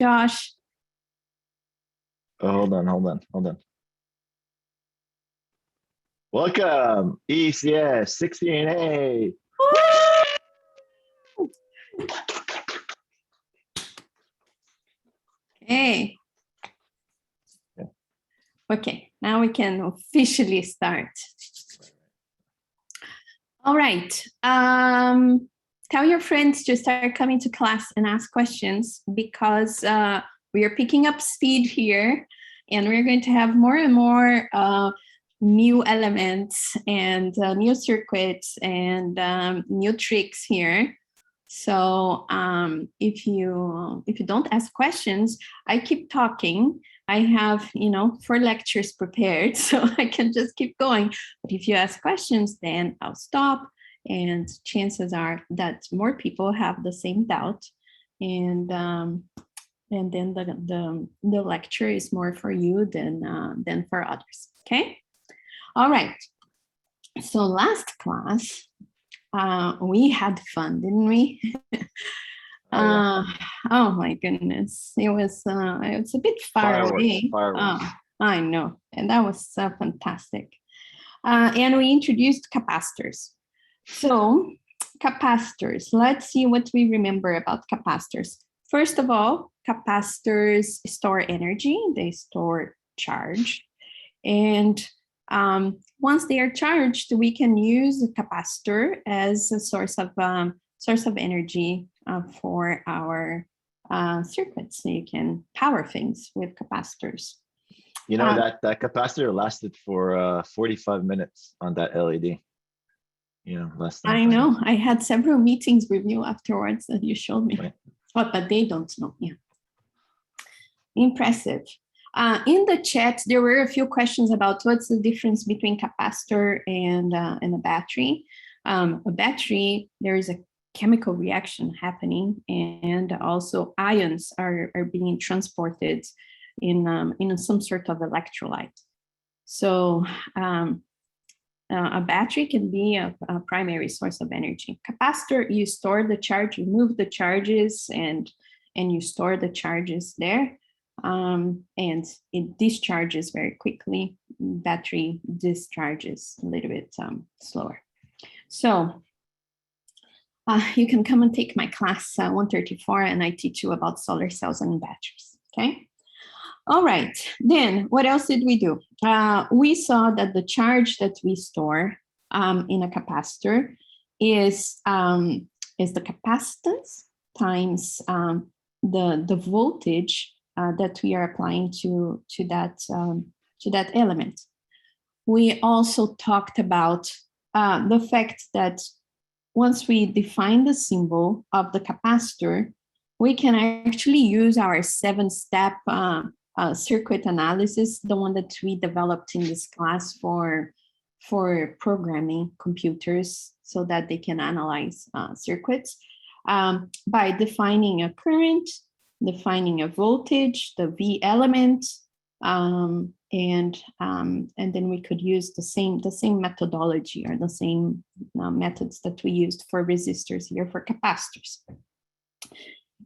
Josh. Oh, hold on. Welcome, EECS 16A. Hey. Okay, now we can officially start. All right. Tell your friends to start coming to class and ask questions, because we are picking up speed here, and we're going to have more and more new elements and new circuits and new tricks here. So if you don't ask questions, I keep talking. I have, 4 lectures prepared, so I can just keep going. But if you ask questions, then I'll stop, and chances are that more people have the same doubt, and then the lecture is more for you than for others. Okay. All right. So last class, we had fun, didn't we? Oh my goodness, it was a bit far away. Fireworks. I know, and that was fantastic. And we introduced capacitors. So capacitors, let's see what we remember about capacitors. First of all, capacitors store energy, they store charge, and once they are charged, we can use a capacitor as a source of energy for our circuits. So you can power things with capacitors. You know, that capacitor lasted for 45 minutes on that LED. Less than I know. I had several meetings with you afterwards that you showed me. Right. Oh, but they don't know. Yeah. Impressive. In the chat, there were a few questions about what's the difference between capacitor and a battery. A battery, there is a chemical reaction happening, and also ions are being transported in some sort of electrolyte. So a battery can be a primary source of energy. Capacitor, you store the charge, you move the charges, and you store the charges there. And it discharges very quickly. Battery discharges a little bit slower. So you can come and take my class 134, and I teach you about solar cells and batteries. Okay. All right. Then what else did we do? We saw that the charge that we store in a capacitor is the capacitance times the voltage that we are applying to that element. We also talked about the fact that once we define the symbol of the capacitor, we can actually use our 7-step circuit analysis, the one that we developed in this class for programming computers so that they can analyze circuits by defining a current, defining a voltage, the V element, and then we could use the same methodology or the same methods that we used for resistors here for capacitors.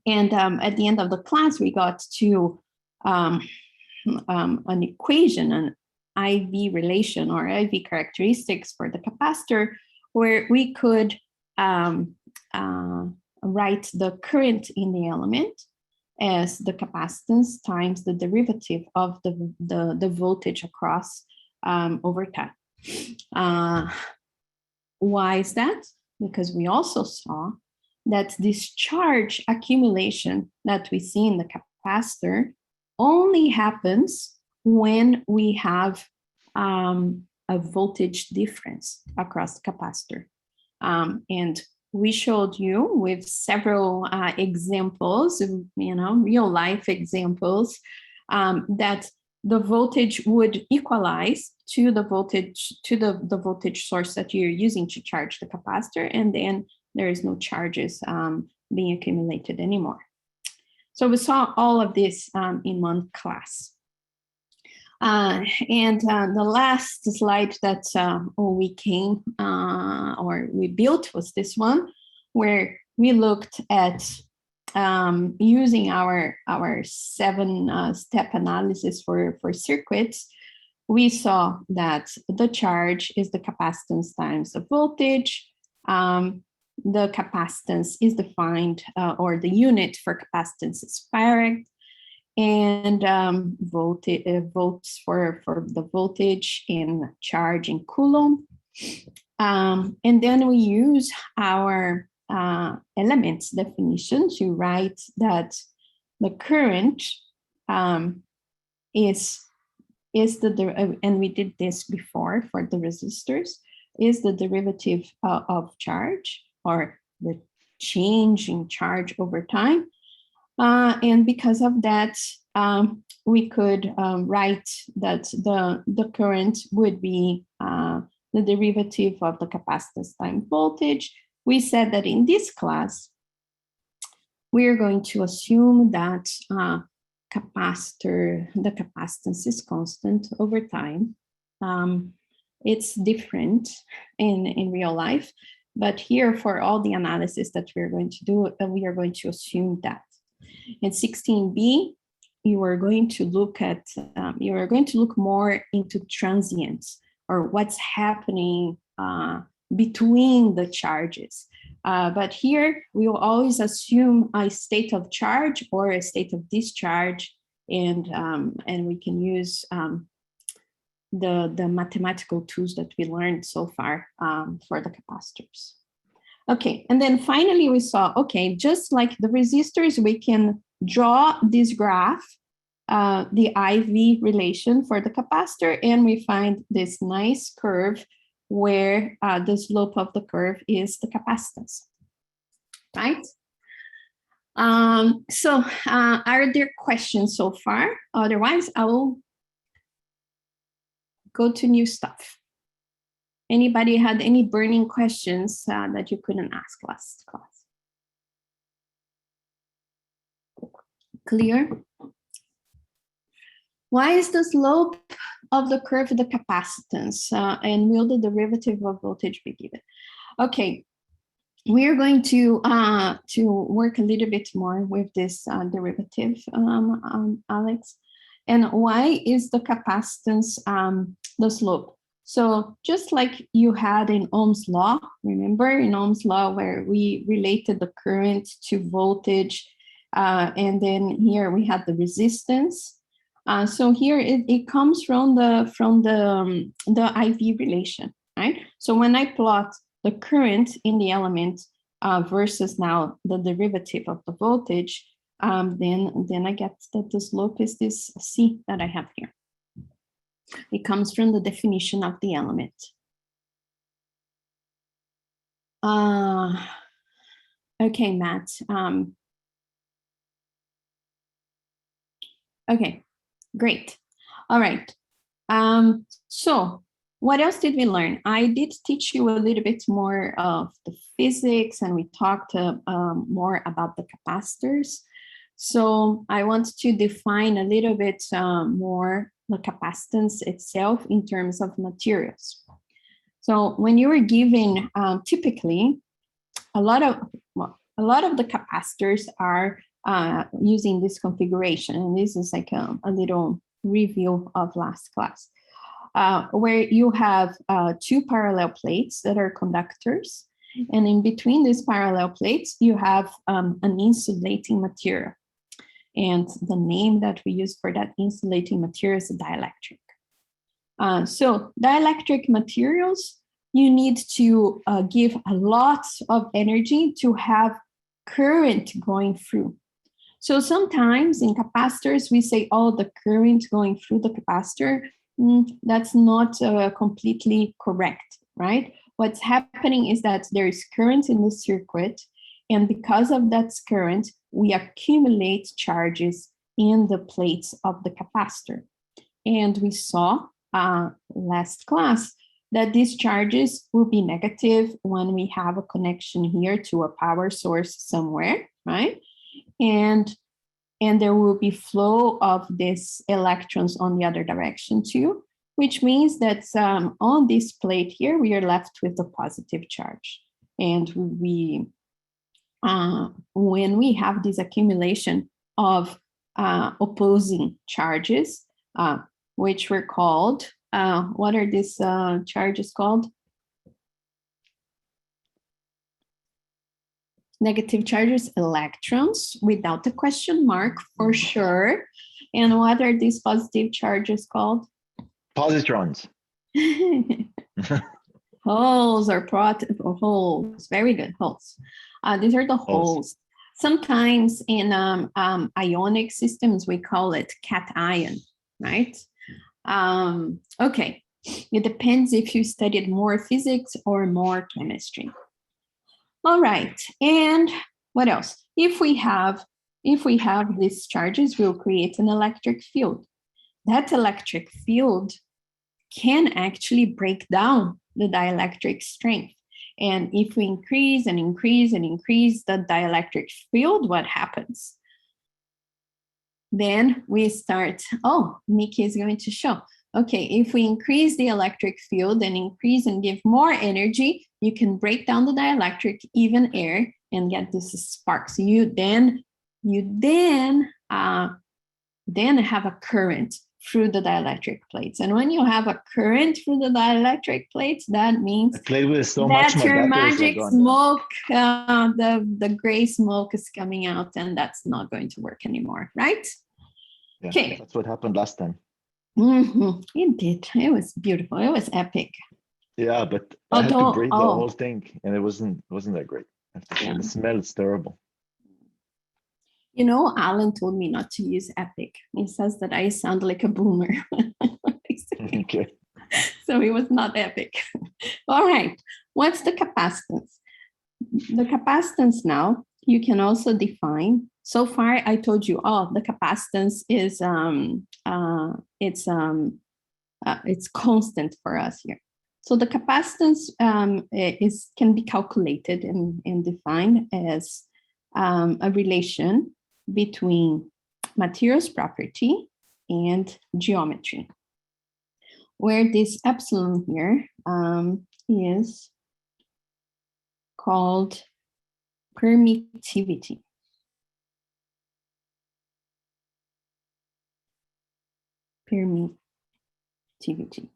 And at the end of the class, we got to an equation, an IV relation or IV characteristics for the capacitor, where we could write the current in the element as the capacitance times the derivative of the voltage across over time. Why is that? Because we also saw that this charge accumulation that we see in the capacitor only happens when we have a voltage difference across the capacitor. And we showed you with several examples, real life examples, that the voltage would equalize to the voltage source that you're using to charge the capacitor, and then there is no charges being accumulated anymore. So we saw all of this in one class. And the last slide that we built was this one, where we looked at using our 7-step analysis for circuits, we saw that the charge is the capacitance times the voltage. The capacitance is defined, or the unit for capacitance is farad, and volts for the voltage in charge in coulomb. And then we use our elements definition to write that the current is the, and we did this before for the resistors, is the derivative of charge, or the change in charge over time. And because of that, we could write that the current would be the derivative of the capacitance times voltage. We said that in this class, we are going to assume that the capacitance is constant over time. It's different in real life, but here for all the analysis that we're going to do, we are going to assume that. In 16b, you are going to look at, more into transients, or what's happening between the charges. But here we will always assume a state of charge or a state of discharge, and we can use the mathematical tools that we learned so far for the capacitors. Okay, and then finally we saw, okay, just like the resistors, we can draw this graph, the IV relation for the capacitor, and we find this nice curve where the slope of the curve is the capacitance, right? So are there questions so far? Otherwise, I will go to new stuff. Anybody had any burning questions that you couldn't ask last class? Clear? Why is the slope of the curve the capacitance, and will the derivative of voltage be given? Okay, we are going to work a little bit more with this derivative, Alex. And why is the capacitance the slope? So just like you had in Ohm's law, remember in Ohm's law where we related the current to voltage, and then here we had the resistance. So here it comes from the IV relation, right? So when I plot the current in the element versus now the derivative of the voltage, then I get that the slope is this C that I have here. It comes from the definition of the element. Okay, Matt. Okay, great. All right. So what else did we learn? I did teach you a little bit more of the physics, and we talked more about the capacitors. So I want to define a little bit more the capacitance itself in terms of materials. So when you were given, typically, a lot of the capacitors are using this configuration, and this is like a little review of last class, where you have 2 parallel plates that are conductors, and in between these parallel plates, you have an insulating material. And the name that we use for that insulating material is dielectric. So dielectric materials, you need to give a lot of energy to have current going through. So sometimes in capacitors, we say, oh, the current going through the capacitor, that's not completely correct, right? What's happening is that there is current in the circuit, and because of that current, we accumulate charges in the plates of the capacitor. And we saw last class that these charges will be negative when we have a connection here to a power source somewhere, right? And there will be flow of these electrons on the other direction too, which means that on this plate here, we are left with a positive charge. And we when we have this accumulation of opposing charges, which were called, what are these charges called? Negative charges, electrons, without the question mark for sure. And what are these positive charges called? Positrons. Holes or holes. Very good, holes. These are the holes. Sometimes in ionic systems, we call it cation, right? Okay, it depends if you studied more physics or more chemistry. All right, and what else? If we have these charges, we'll create an electric field. That electric field can actually break down the dielectric strength. And if we increase and increase and increase the dielectric field, what happens? Then we start, oh, Nikki is going to show. Okay, if we increase the electric field and increase and give more energy, you can break down the dielectric, even air, and get this spark. So you then have a current through the dielectric plates. And when you have a current through the dielectric plates, that means that your magic smoke, the gray smoke is coming out, and that's not going to work anymore, right? Yeah, okay. That's what happened last time. It did. It was beautiful. It was epic. Yeah, but I had to braid the whole thing, and it wasn't that great. The smell is terrible. You know, Alan told me not to use epic. He says that I sound like a boomer. Okay. So it was not epic. All right. What's the capacitance? The capacitance now, you can also define. So far, I told you, the capacitance is it's constant for us here. So the capacitance can be calculated and defined as a relation between materials property and geometry, where this epsilon here is called permittivity. Permittivity.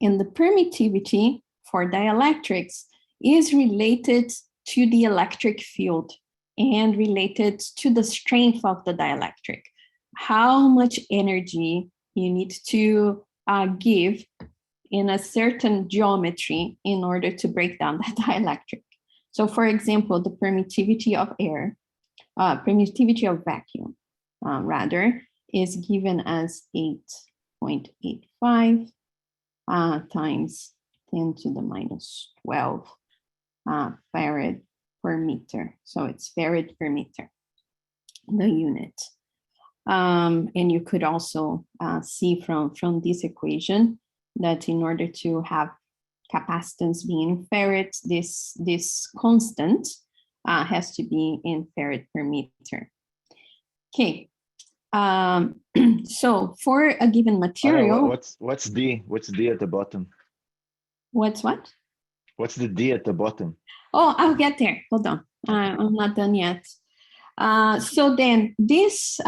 And the permittivity for dielectrics is related to the electric field and related to the strength of the dielectric. How much energy you need to give in a certain geometry in order to break down that dielectric. So for example, the permittivity of air, permittivity of vacuum, rather, is given as 8.85 times 10 to the minus 12 farad per meter. So it's farad per meter, the unit. And you could also see from this equation that in order to have capacitance being in farad, this constant has to be in farad per meter. Okay. So for a given material, what's D at the bottom? What's what? What's the D at the bottom? Oh, I'll get there. Hold on. I'm not done yet. So then this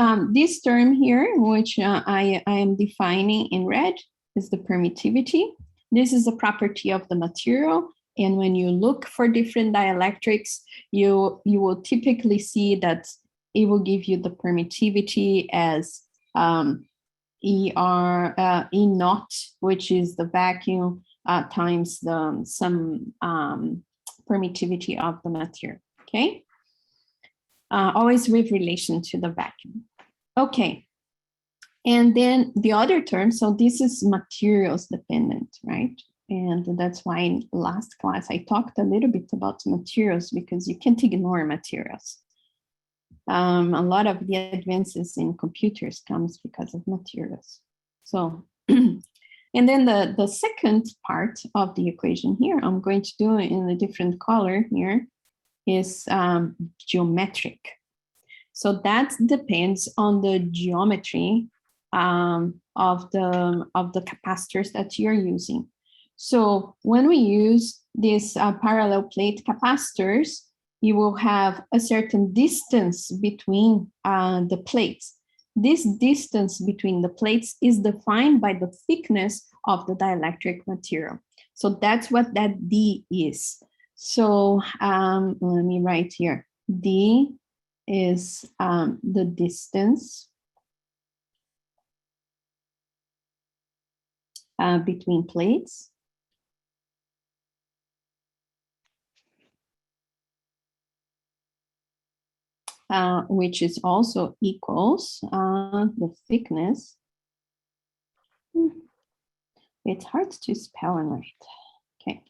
term here, which I am defining in red, is the permittivity. This is the property of the material. And when you look for different dielectrics, you will typically see that it will give you the permittivity as E naught, which is the vacuum, times some permittivity of the material, okay? Always with relation to the vacuum. Okay, and then the other term, so this is materials dependent, right? And that's why in last class I talked a little bit about materials, because you can't ignore materials. A lot of the advances in computers comes because of materials. So, and then the second part of the equation here, I'm going to do it in a different color here, is geometric. So that depends on the geometry of the capacitors that you're using. So when we use these parallel plate capacitors, you will have a certain distance between the plates. This distance between the plates is defined by the thickness of the dielectric material. So that's what that D is. So let me write here. D is the distance between plates. Which is also equals the thickness. It's hard to spell and write. Okay,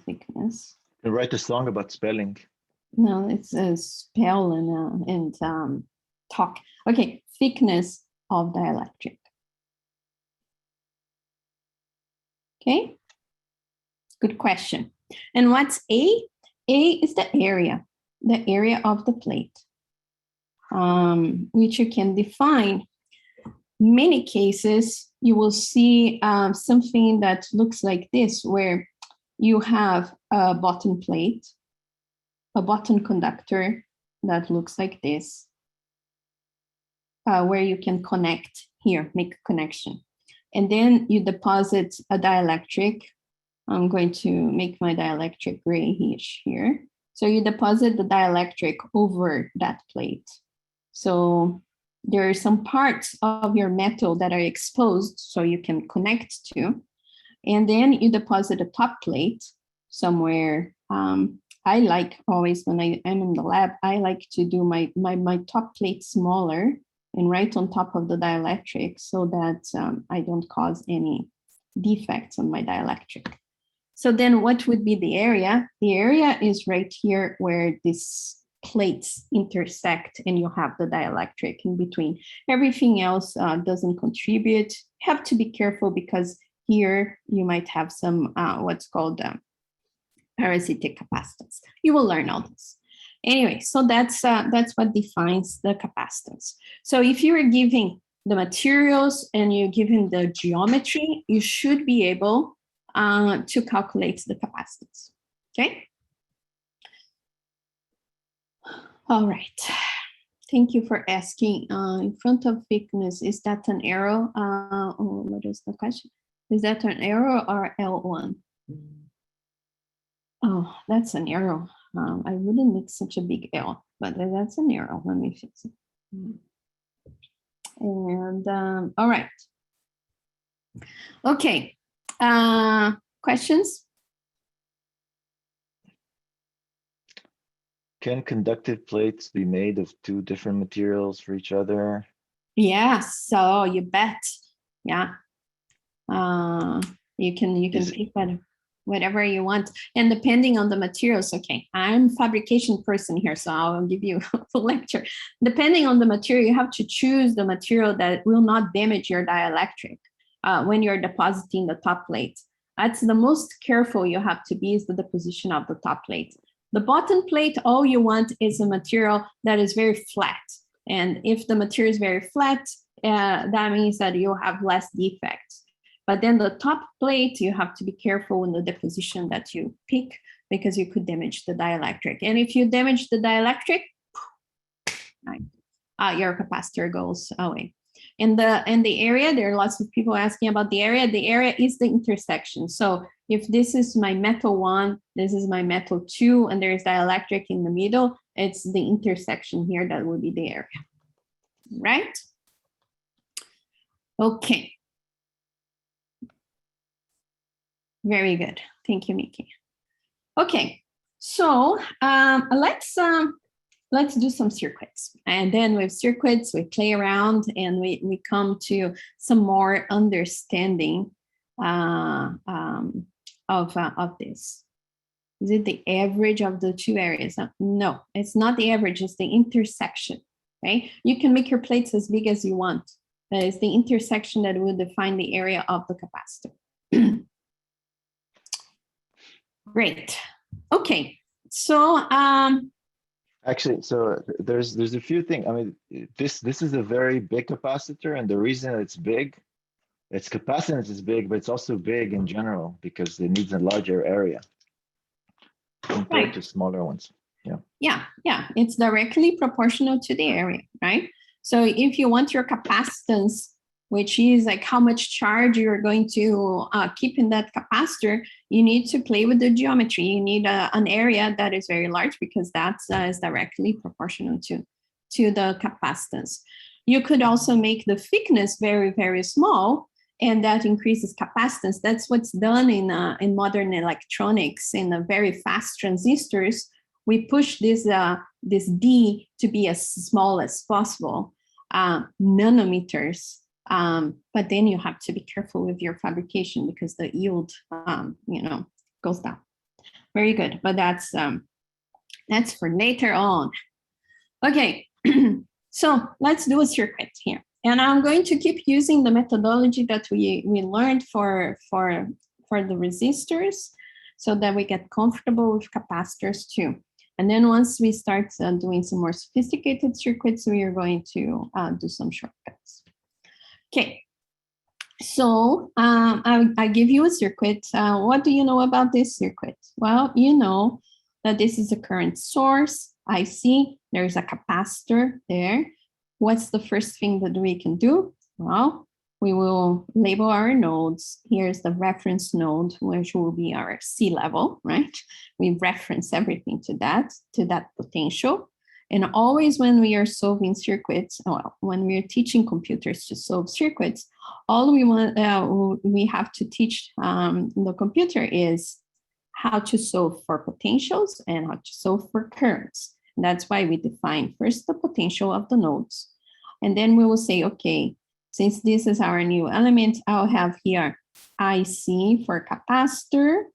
thickness. You write a song about spelling. No, it's a spell and talk. Okay, thickness of dielectric. Okay, good question. And what's A? A is the area of the plate, which you can define. Many cases, you will see something that looks like this, where you have a bottom plate, a bottom conductor that looks like this, where you can connect here, make a connection. And then you deposit a dielectric. I'm going to make my dielectric grayish here. So you deposit the dielectric over that plate. So there are some parts of your metal that are exposed so you can connect to. And then you deposit a top plate somewhere. I like always when I'm in the lab, I like to do my top plate smaller and right on top of the dielectric so that I don't cause any defects on my dielectric. So then what would be the area? The area is right here where these plates intersect and you have the dielectric in between. Everything else doesn't contribute. You have to be careful because here you might have some what's called parasitic capacitance. You will learn all this. Anyway, so that's what defines the capacitance. So if you are giving the materials and you're given the geometry, you should be able to calculate the capacitance, okay? All right, thank you for asking. In front of thickness, is that an arrow? What is the question? Is that an arrow or L1? Oh, that's an arrow. I wouldn't make such a big L, but that's an arrow. Let me fix it. And all right. Okay. Questions? Can conductive plates be made of two different materials for each other? Yeah, so you bet. Yeah. You can pick whatever you want. And depending on the materials, okay, I'm a fabrication person here, so I'll give you a lecture. Depending on the material, you have to choose the material that will not damage your dielectric when you're depositing the top plate. That's the most careful you have to be, is the deposition of the top plate. The bottom plate, all you want is a material that is very flat. And if the material is very flat, that means that you'll have less defects. But then the top plate, you have to be careful in the deposition that you pick because you could damage the dielectric. And if you damage the dielectric, your capacitor goes away. In the area, there are lots of people asking about the area. The area is the intersection. So if this is my metal 1, this is my metal 2, and there's dielectric in the middle, it's the intersection here that will be the area, right? Okay. Very good. Thank you, Miki. Okay, so let's do some circuits. And then with circuits, we play around and we come to some more understanding of this. Is it the average of the two areas? No, it's not the average, it's the intersection, right? You can make your plates as big as you want. That is the intersection that will define the area of the capacitor. Great. Okay. So actually, so there's a few things. I mean, this is a very big capacitor, and the reason it's big, its capacitance is big, but it's also big in general because it needs a larger area compared to smaller ones. Yeah, it's directly proportional to the area, right? So if you want your capacitance, which is like how much charge you're going to keep in that capacitor, you need to play with the geometry. You need an area that is very large because that is directly proportional to the capacitance. You could also make the thickness very, very small, and that increases capacitance. That's what's done in modern electronics, in the very fast transistors. We push this D to be as small as possible, nanometers. But then you have to be careful with your fabrication because the yield, goes down. Very good, but that's for later on. Okay, so let's do a circuit here. And I'm going to keep using the methodology that we learned for the resistors so that we get comfortable with capacitors too. And then once we start doing some more sophisticated circuits, we are going to do some shortcuts. Okay, so I give you a circuit. What do you know about this circuit? Well, you know that this is a current source. I see there's a capacitor there. What's the first thing that we can do? Well, we will label our nodes. Here's the reference node, which will be our C level, right? We reference everything to that potential. And always when we are solving circuits, well, when we are teaching computers to solve circuits, all we have to teach the computer is how to solve for potentials and how to solve for currents. And that's why we define first the potential of the nodes. And then we will say, okay, since this is our new element, I'll have here IC for capacitor,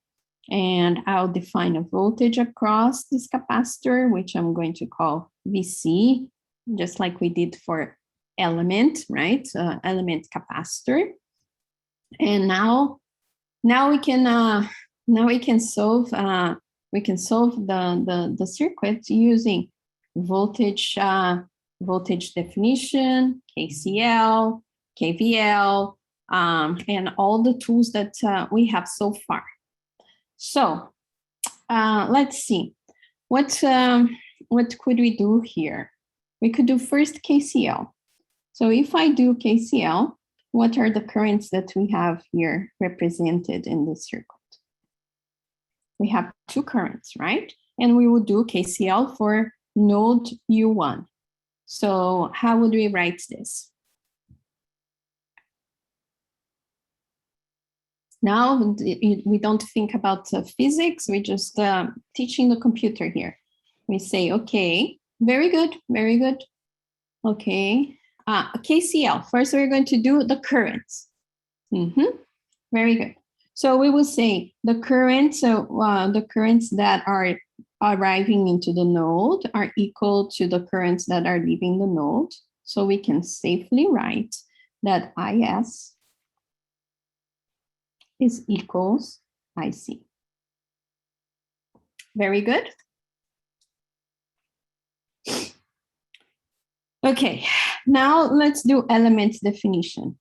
and I'll define a voltage across this capacitor, which I'm going to call VC, just like we did for element, right? Element capacitor. And now we can solve the circuit using voltage definition, KCL, KVL, and all the tools that we have so far. So let's see, what could we do here? We could do first KCL. So if I do KCL, what are the currents that we have here represented in this circuit? We have two currents, right? And we will do KCL for node U1. So how would we write this? Now we don't think about physics, we just teaching the computer here. We say, okay, very good. Okay, KCL, first we're going to do the currents. Very good. So we will say the currents, the currents that are arriving into the node are equal to the currents that are leaving the node. So we can safely write that IS is equals IC. Very good. Okay, now let's do element definition.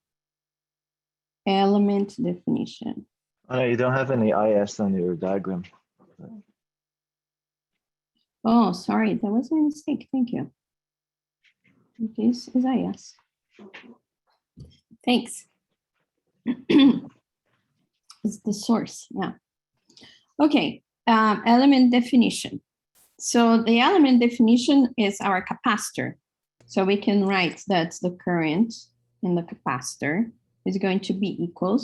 Element definition. Oh, you don't have any IS on your diagram. Oh, sorry, that was my mistake. Thank you. This is IS. Thanks. It's the source, yeah. Okay, element definition. So the element definition is our capacitor. So we can write that the current in the capacitor is going to be equal.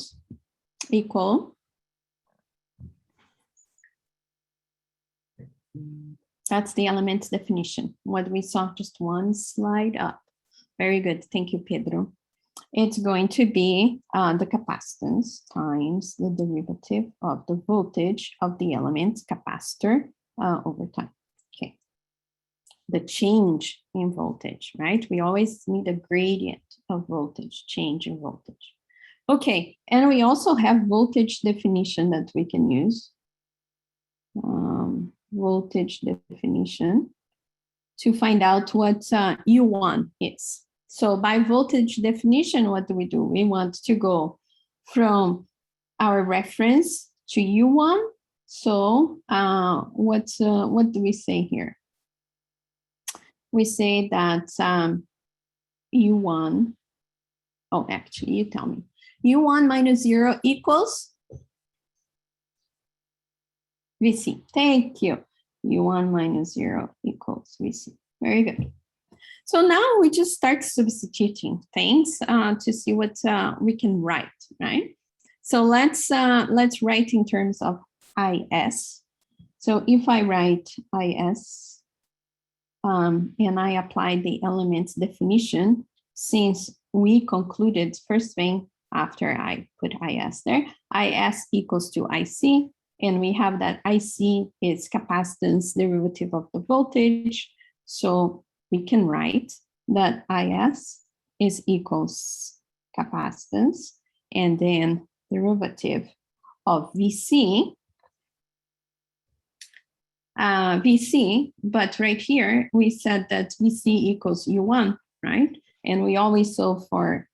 That's the element definition. What we saw just one slide up. Very good, thank you, Pedro. It's going to be the capacitance times the derivative of the voltage of the element capacitor over time. Okay. The change in voltage, right? We always need a gradient of voltage, change in voltage. Okay, and we also have voltage definition that we can use. Voltage definition to find out what U1 is. So by voltage definition, what do? We want to go from our reference to U1. So what do we say here? We say that U1, oh, actually, you tell me. U1 minus 0 equals VC. Thank you. U1 minus 0 equals VC. Very good. So now we just start substituting things to see what we can write, right? So let's write in terms of IS. So if I write IS and I apply the elements definition, since we concluded first thing after I put IS there, IS equals to IC, and we have that IC is capacitance derivative of the voltage. So we can write that IS is equals capacitance and then derivative of VC, but right here we said that VC equals U1, right? And we always solve for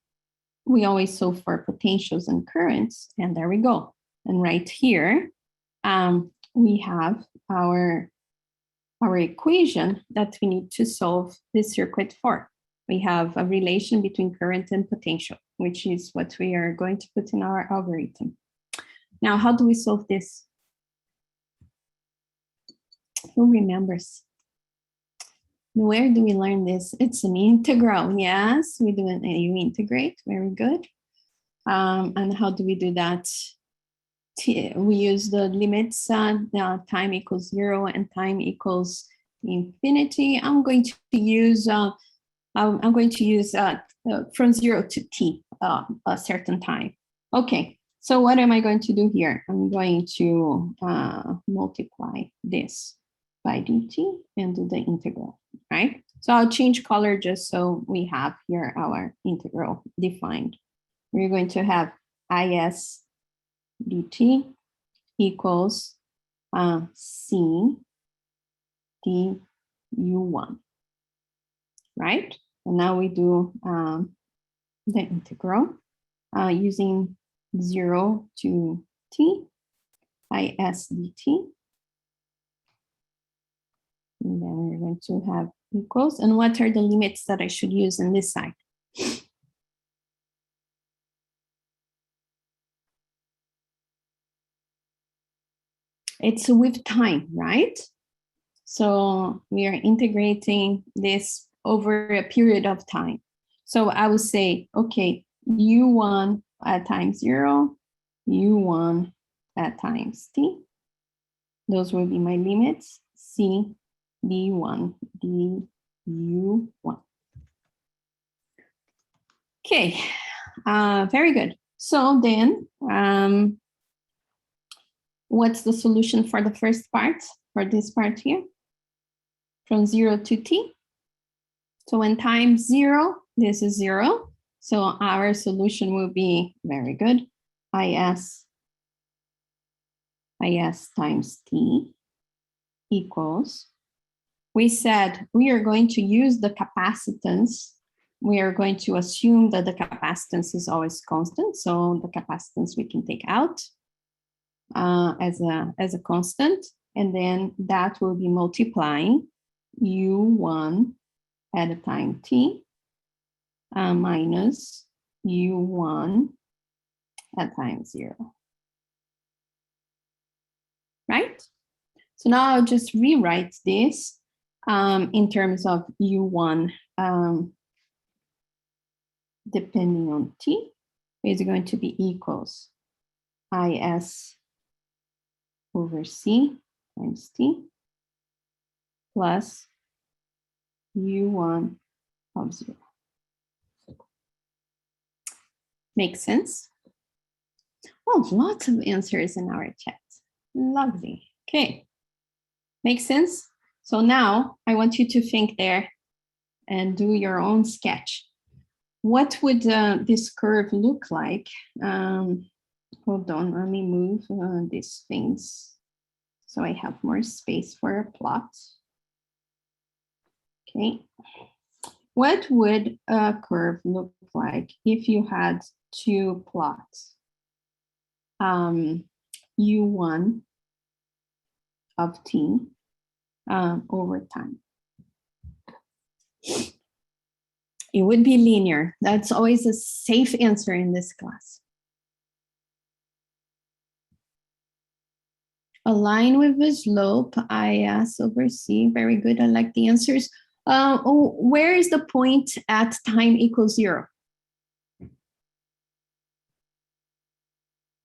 potentials and currents, and there we go. And right here, we have our equation that we need to solve this circuit for. We have a relation between current and potential, which is what we are going to put in our algorithm. Now, how do we solve this? Who remembers? Where do we learn this? It's an integral. Yes, we do an AU integrate. Very good. And how do we do that? We use the limits, time equals 0 and time equals infinity. I'm going to use from 0 to t, a certain time. Okay, so what am I going to do here? I'm going to multiply this by dt and do the integral, right? So I'll change color just so we have here our integral defined. We're going to have IS dt equals C d U1, right? And now we do the integral using 0 to t, IS dt. And then we're going to have equals. And what are the limits that I should use on this side? It's with time, right? So we are integrating this over a period of time. So I would say, okay, U1 at times 0, U1 at times t. Those will be my limits, C, D1, DU1. Okay, very good. So then, what's the solution for the first part, for this part here? From 0 to t. So when time 0, this is 0. So our solution will be, very good, IS times t equals, we said we are going to use the capacitance. We are going to assume that the capacitance is always constant. So the capacitance we can take out as a constant. And then that will be multiplying U1 at a time t minus U1 at time 0. Right? So now I'll just rewrite this in terms of U1 depending on t is going to be equals IS over C times t plus U1 of 0. Makes sense? Oh, lots of answers in our chat. Lovely. Okay. Makes sense? So now I want you to think there and do your own sketch. What would this curve look like? Hold on, let me move these things so I have more space for a plot. Okay. What would a curve look like if you had two plots? U1 of t over time. It would be linear. That's always a safe answer in this class. A line with a slope, IS over C. Very good. I like the answers. Where is the point at time equals 0?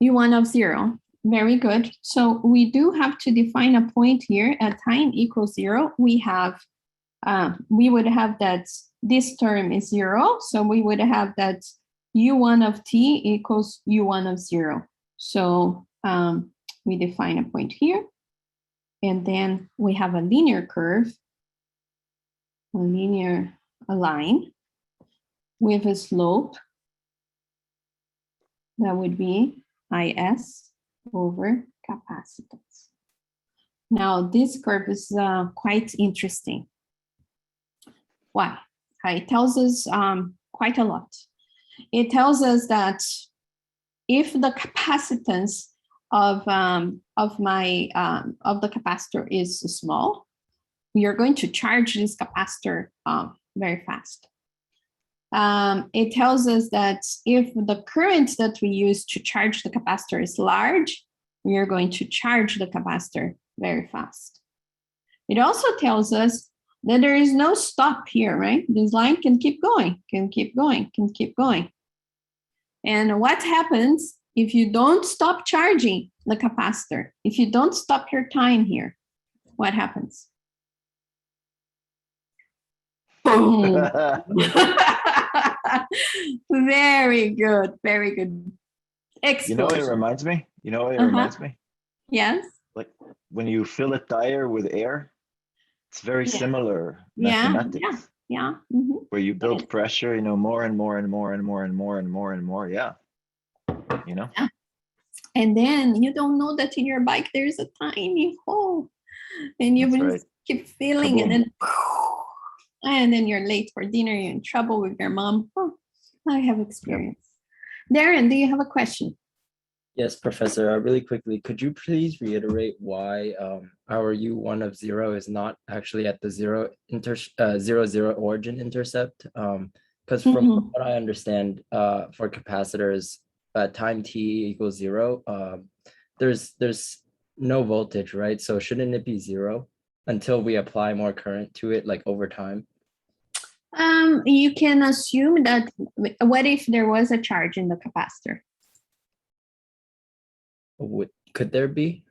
U1 of 0. Very good. So we do have to define a point here at time equals 0. We would have that this term is 0. So we would have that U1 of t equals U1 of 0. So we define a point here. And then we have a linear curve, a line with a slope that would be IS over capacitance. Now this curve is quite interesting. Why? It tells us quite a lot. It tells us that if the capacitance of the capacitor is small, we are going to charge this capacitor very fast. It tells us that if the current that we use to charge the capacitor is large, we are going to charge the capacitor very fast. It also tells us that there is no stop here, right? This line can keep going, can keep going, can keep going. And what happens if you don't stop charging the capacitor? If you don't stop your time here, what happens? Boom. Very good, very good. Explosion. You know what it reminds me? You know what it reminds me? Yes. Like when you fill a tire with air, it's very similar mathematics. Yeah. Where you build pressure, you know, more and more and more and more and more and more and more. Yeah. You know? Yeah. And then you don't know that in your bike there's a tiny hole. And you will keep filling it, and then you're late for dinner, you're in trouble with your mom. Oh, I have experience. Yep. Darren, do you have a question? Yes, Professor. Really quickly, could you please reiterate why our U1 of 0 is not actually at the 0, 0 origin intercept? Because from what I understand, for capacitors, time t equals 0, there's no voltage, right? So shouldn't it be 0 until we apply more current to it, like over time? You can assume that. What if there was a charge in the capacitor? Could there be?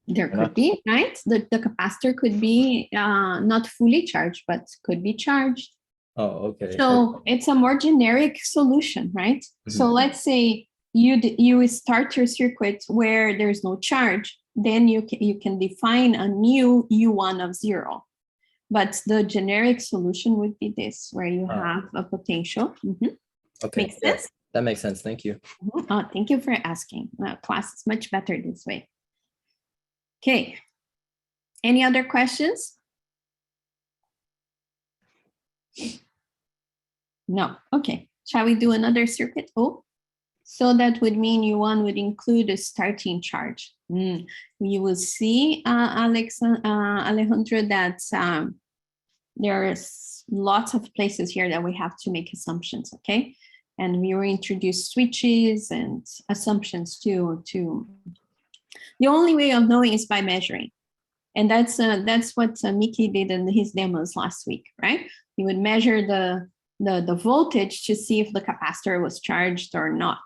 There could be, right? The capacitor could be not fully charged, but could be charged. Oh, okay. So it's a more generic solution, right? So let's say you start your circuit where there's no charge, then you can define a new U1 of 0. But the generic solution would be this, where you have a potential. Okay. Makes sense? That makes sense. Thank you. Oh, thank you for asking. Class is much better this way. Okay. Any other questions? No. Okay. Shall we do another circuit? Oh, so that would mean U1 would include a starting charge. You will see, Alejandro, that there's lots of places here that we have to make assumptions, okay? And we will introduce switches and assumptions too. The only way of knowing is by measuring. And that's what Mickey did in his demos last week, right? He would measure the voltage to see if the capacitor was charged or not.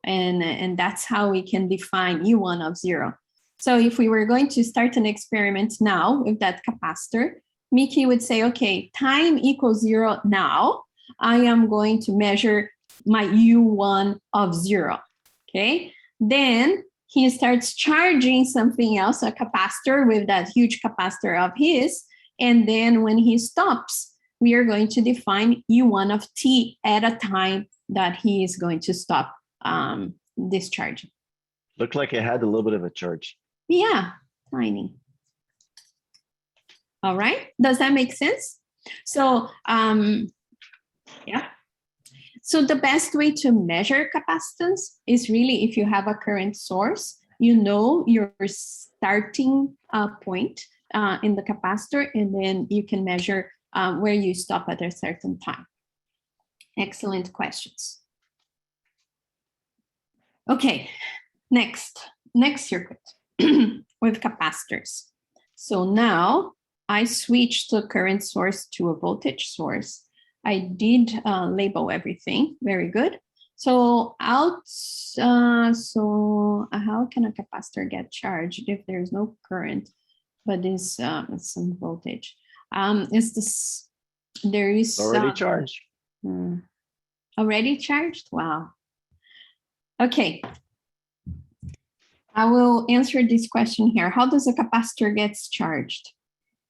And that's how we can define U1 of 0. So if we were going to start an experiment now with that capacitor, Mickey would say, okay, time equals 0 now. I am going to measure my U1 of 0, okay? Then he starts charging something else, a capacitor with that huge capacitor of his. And then when he stops, we are going to define U1 of t at a time that he is going to stop discharging. Looked like it had a little bit of a charge. Yeah, tiny. All right, does that make sense? So, yeah. So the best way to measure capacitance is really if you have a current source you know your starting point in the capacitor, and then you can measure where you stop at a certain time. Excellent questions. Okay, next circuit with capacitors. So now I switched the current source to a voltage source. I did label everything, very good. So how can a capacitor get charged if there's no current, but is some voltage? Is this, there is Already charged. Already charged? Wow. Okay. I will answer this question here. How does a capacitor get charged?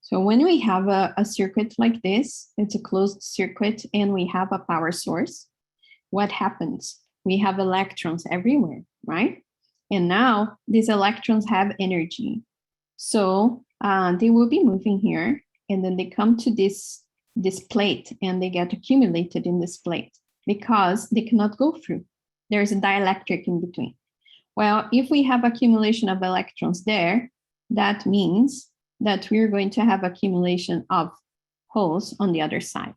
So when we have a circuit like this, it's a closed circuit, and we have a power source, what happens? We have electrons everywhere, right? And now these electrons have energy. So they will be moving here, and then they come to this plate, and they get accumulated in this plate because they cannot go through. There's a dielectric in between. Well, if we have accumulation of electrons there, that means that we're going to have accumulation of holes on the other side,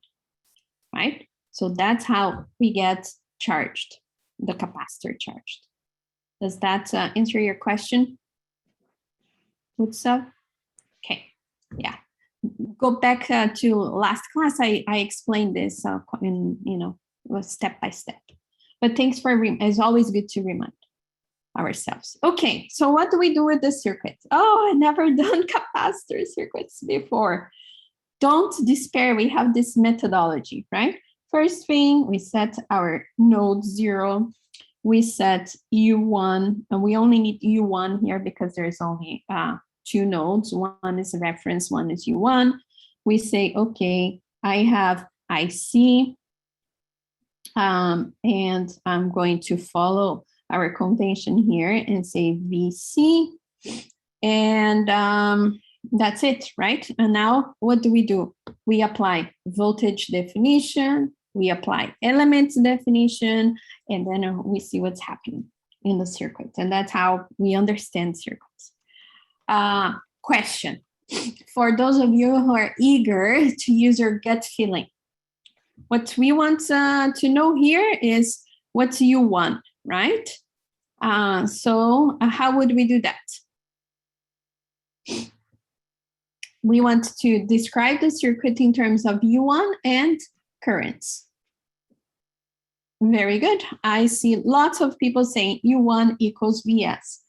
right? So that's how we get charged, the capacitor charged. Does that answer your question? Utsa? Okay, yeah. Go back to last class. I explained this in, step by step. But thanks for, it's always good to remind ourselves. Okay, so what do we do with the circuit? Oh, I never done capacitor circuits before. Don't despair, we have this methodology, right? First thing, we set our node 0. We set U1, and we only need U1 here because there's only 2 nodes. One is a reference, one is U1. We say, okay, I have IC, and I'm going to follow our convention here and say VC, and that's it, right? And now what do? We apply voltage definition, we apply elements definition, and then we see what's happening in the circuit. And that's how we understand circuits. Question, for those of you who are eager to use your gut feeling, what we want to know here is what you want, right? So how would we do that? We want to describe the circuit in terms of U1 and currents. Very good. I see lots of people saying U1 equals Vs.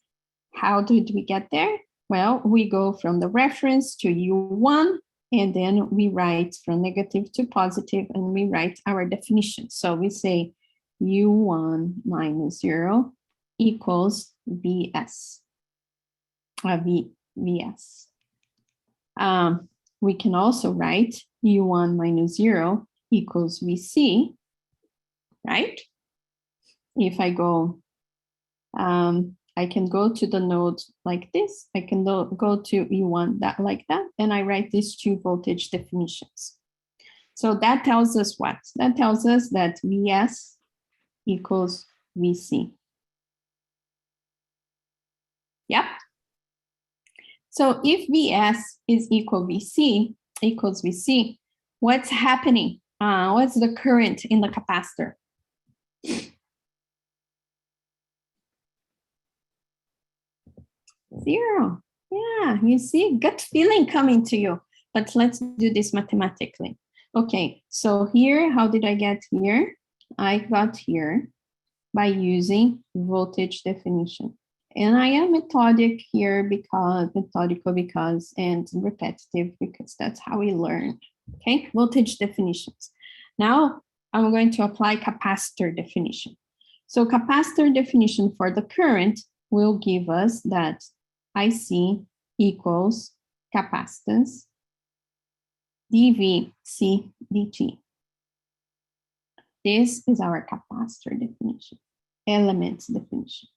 How did we get there? Well, we go from the reference to U1, and then we write from negative to positive, and we write our definition. So we say U1 minus 0 equals Vs. Vs. We can also write U1 minus 0 equals Vc, right? If I go, I can go to the node like this. I can go to U1 like that, and I write these 2 voltage definitions. So that tells us what? That tells us that Vs equals Vc. Yep. So if Vs is equals Vc, what's happening? What's the current in the capacitor? Zero. Yeah, you see, gut feeling coming to you. But let's do this mathematically. Okay, so here, how did I get here? I got here by using voltage definition. And I am methodical because, and repetitive because that's how we learn. Okay, voltage definitions. Now I'm going to apply capacitor definition. So capacitor definition for the current will give us that IC equals capacitance dVc dt. This is our capacitor definition, elements definition.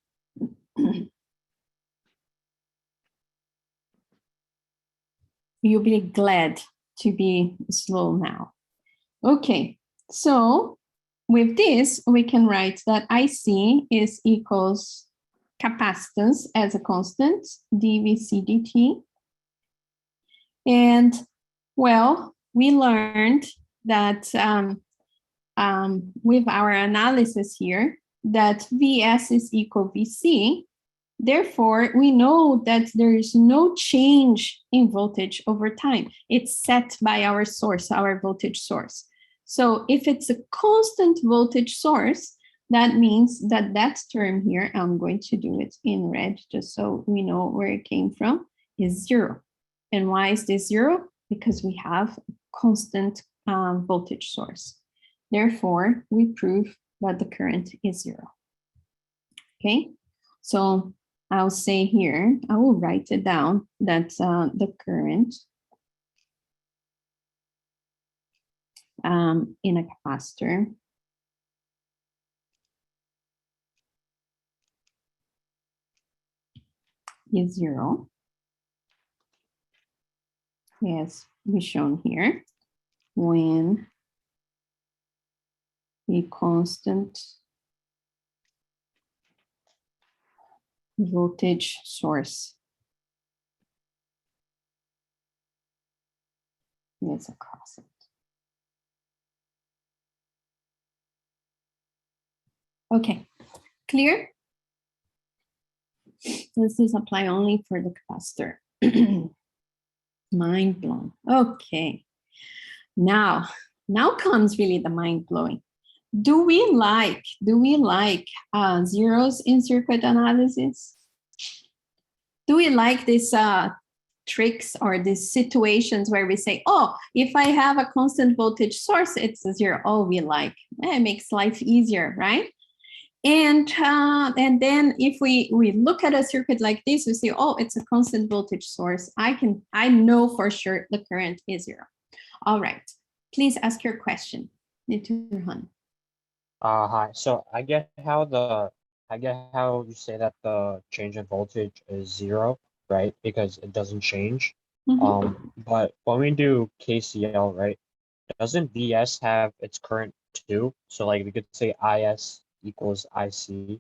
You'll be glad to be slow now. Okay, so with this, we can write that IC is equals capacitance as a constant, dVc dt. And well, we learned that with our analysis here, that Vs is equal Vc. Therefore, we know that there is no change in voltage over time. It's set by our source, our voltage source. So if it's a constant voltage source, that means that that term here, I'm going to do it in red just so we know where it came from, is 0. And why is this 0? Because we have a constant voltage source. Therefore, we prove that the current is 0. Okay, so I'll say here, I will write it down that the current in a capacitor is 0, as we shown here, when a constant voltage source is across it. Okay, clear? This is apply only for the capacitor. Mind blown. Okay, now comes really the mind blowing. Do we like zeros in circuit analysis? Do we like these tricks or these situations where we say, oh, if I have a constant voltage source, it's a 0. Oh, we like. It makes life easier, right? And then if we look at a circuit like this, we say, oh, it's a constant voltage source. I know for sure the current is 0. All right, please ask your question. Hi. So I get how you say that the change in voltage is 0, right? Because it doesn't change. But when we do KCL, right, doesn't Vs have its current too? So like we could say Is equals IC.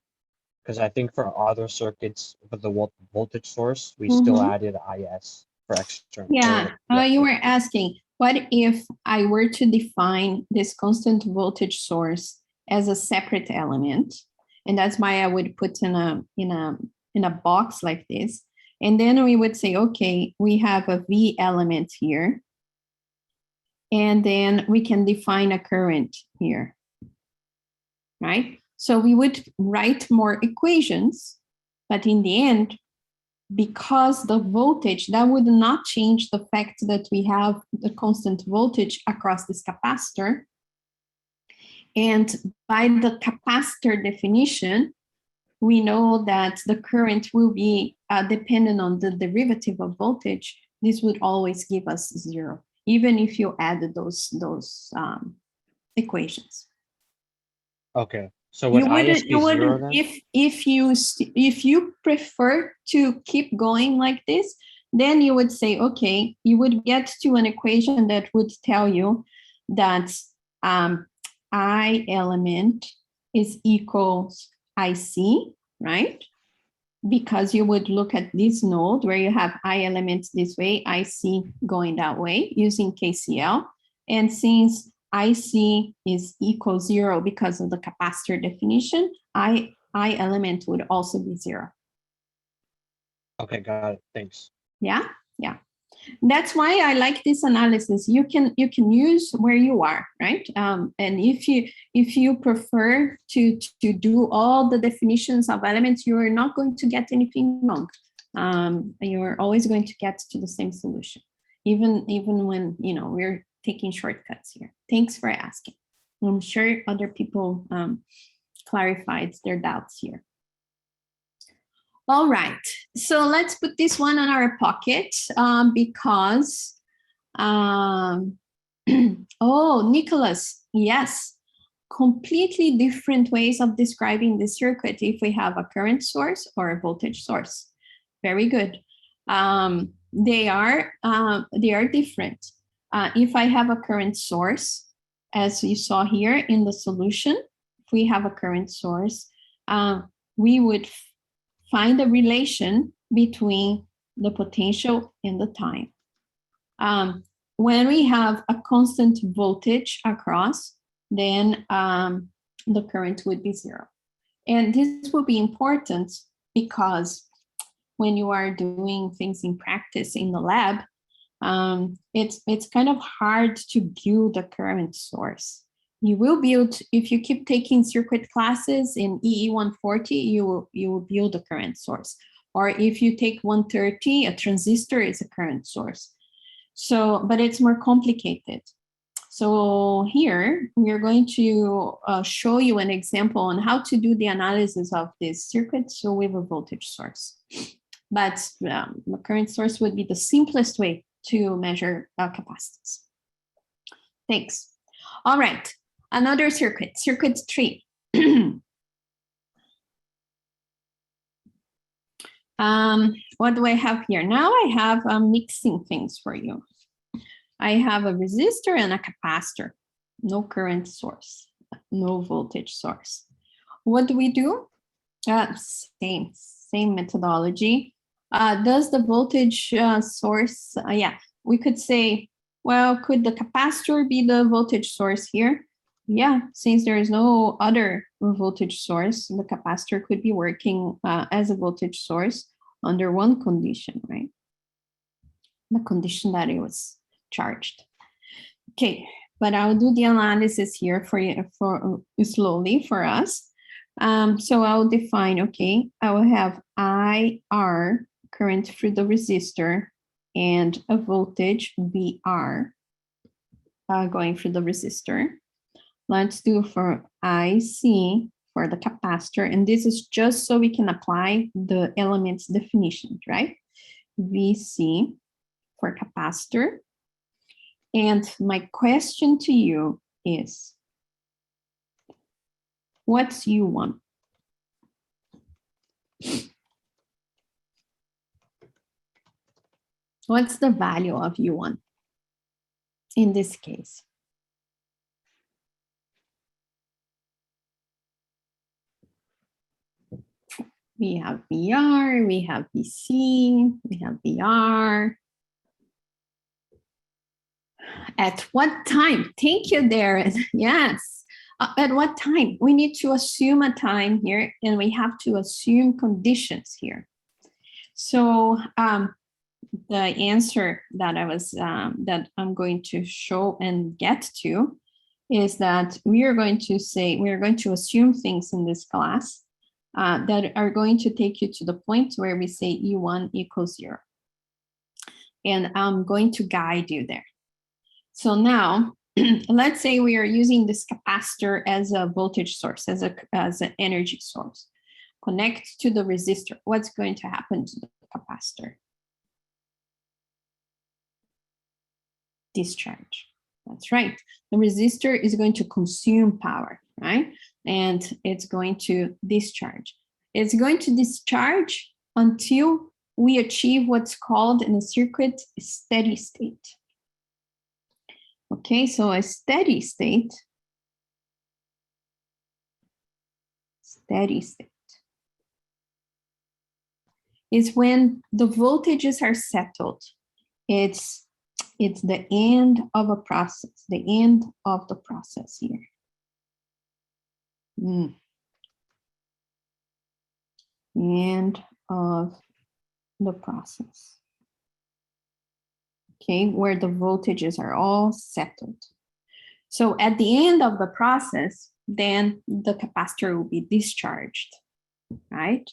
Because I think for other circuits with the voltage source, we still added Is for external. Yeah, you were asking, what if I were to define this constant voltage source as a separate element? And that's why I would put in a box like this. And then we would say, okay, we have a V element here. And then we can define a current here, right? So we would write more equations, but in the end, because the voltage, that would not change the fact that we have the constant voltage across this capacitor. And by the capacitor definition, we know that the current will be dependent on the derivative of voltage. This would always give us 0, even if you added those equations. Okay. So would IS be 0 then? If you prefer to keep going like this, then you would say, okay, you would get to an equation that would tell you that I element is equals IC, right? Because you would look at this node where you have I elements this way, IC going that way using KCL. And since IC is equal 0 because of the capacitor definition, I element would also be 0. Okay, got it. Thanks. Yeah. That's why I like this analysis. You can use where you are, right? And if you prefer to do all the definitions of elements, you are not going to get anything wrong. You're always going to get to the same solution, even when we're taking shortcuts here. Thanks for asking. I'm sure other people clarified their doubts here. All right, so let's put this one on our pocket because, oh, Nicholas, yes, completely different ways of describing the circuit if we have a current source or a voltage source. Very good. They are different. If I have a current source, as you saw here in the solution, if we have a current source, we would find a relation between the potential and the time. When we have a constant voltage across, then the current would be 0. And this will be important because when you are doing things in practice in the lab, it's kind of hard to build a current source. You will build, if you keep taking circuit classes in EE 140, you will build a current source. Or if you take 130, a transistor is a current source. So, but it's more complicated. So here we are going to show you an example on how to do the analysis of this circuit. So with a voltage source, but the current source would be the simplest way to measure capacitance. Thanks. All right, another circuit, circuit 3. What do I have here? Now I have mixing things for you. I have a resistor and a capacitor, no current source, no voltage source. What do we do? Same methodology. Does the voltage source, yeah, we could say, well, could the capacitor be the voltage source here? Yeah, since there is no other voltage source, the capacitor could be working as a voltage source under one condition, right? The condition that it was charged. Okay, but I'll do the analysis here for you, for slowly for us. So I'll define, okay, I will have IR, current through the resistor, and a voltage VR going through the resistor. Let's do for IC for the capacitor, and this is just so we can apply the elements definitions, right? VC for capacitor. And my question to you is, what's U1? What's the value of U1 in this case? We have VR, we have VC, we have VR. At what time? Thank you, Darren. Yes. At what time? We need to assume a time here, and we have to assume conditions here. So the answer that that I'm going to show and get to is that we are going to assume things in this class that are going to take you to the point where we say E1 equals 0. And I'm going to guide you there. So now, let's say we are using this capacitor as a voltage source, as an energy source. Connect to the resistor. What's going to happen to the capacitor? Discharge. That's right. The resistor is going to consume power, right? And it's going to discharge. It's going to discharge until we achieve what's called in a circuit steady state. Okay, so a steady state is when the voltages are settled. It's the end of a process, the end of the process here. End of the process. Okay, where the voltages are all settled. So at the end of the process, then the capacitor will be discharged, right?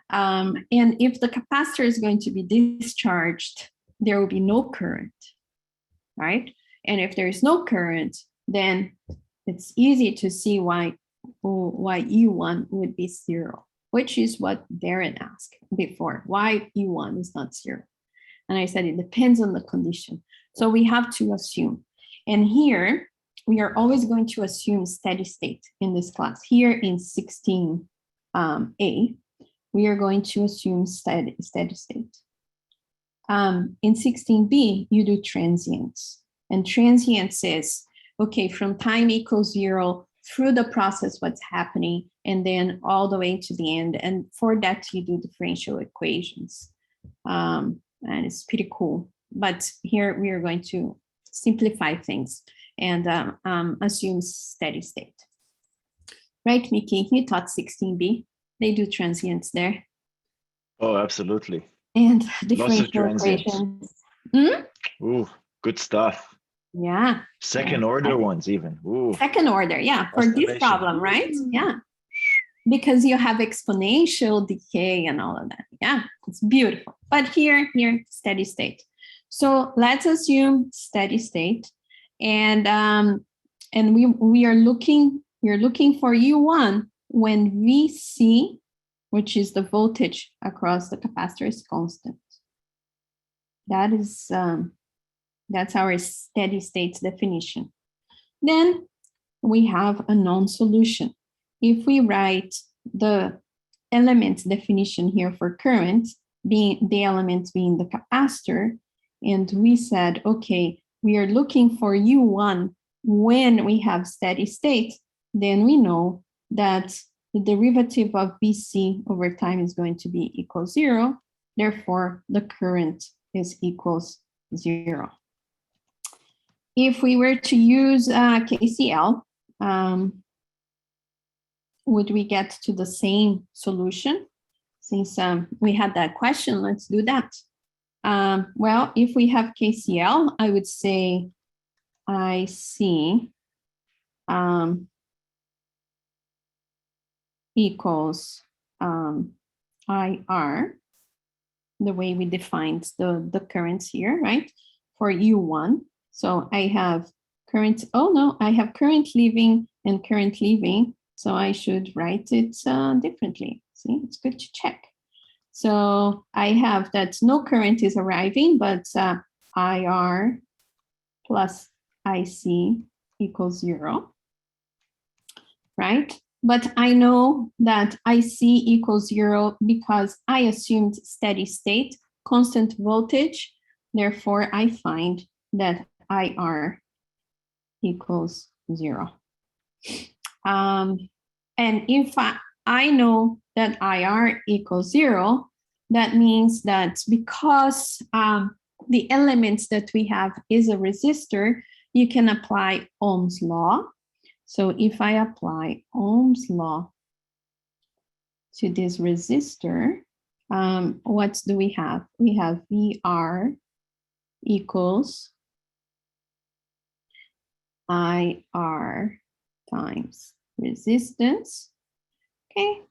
And if the capacitor is going to be discharged, there will be no current, right? And if there is no current, then it's easy to see why E1 would be 0, which is what Darren asked before. Why E1 is not 0? And I said it depends on the condition. So we have to assume. And here, we are always going to assume steady state in this class. Here in 16A, we are going to assume steady state. In 16B, you do transients. And transients is, okay, from time equals 0, through the process what's happening, and then all the way to the end. And for that, you do differential equations. And it's pretty cool. But here we are going to simplify things and assume steady state. Right, Mickey? You taught 16B. They do transients there. Oh, absolutely. And Lots of differential transients. equations. Hmm? Ooh, good stuff. Yeah. Second Yeah. order ones even. Ooh. Second order, yeah, for this Estimation. problem, right? Yeah. Because you have exponential decay and all of that. Yeah, it's beautiful. But here, steady state. So let's assume steady state. And we're looking for U1 when VC, which is the voltage across the capacitor, is constant. That is that's our steady state definition. Then we have a known solution. If we write the element definition here for current, being the element being the capacitor, and we said, okay, we are looking for U1 when we have steady state, then we know that the derivative of VC over time is going to be equal 0. Therefore, the current is equals 0. If we were to use KCL, would we get to the same solution? Since we had that question, let's do that. Well, if we have KCL, I would say IC equals IR, the way we defined the currents here, right? For U1. So I have current, oh no, I have current leaving and current leaving. So I should write it differently. See, it's good to check. So I have that no current is arriving, but IR plus IC equals 0, right? But I know that IC equals 0 because I assumed steady state, constant voltage. Therefore, I find that IR equals 0. And if I know that IR equals 0, that means that because the element that we have is a resistor, you can apply Ohm's law. So if I apply Ohm's law to this resistor, what do we have? We have VR equals IR times resistance. Okay,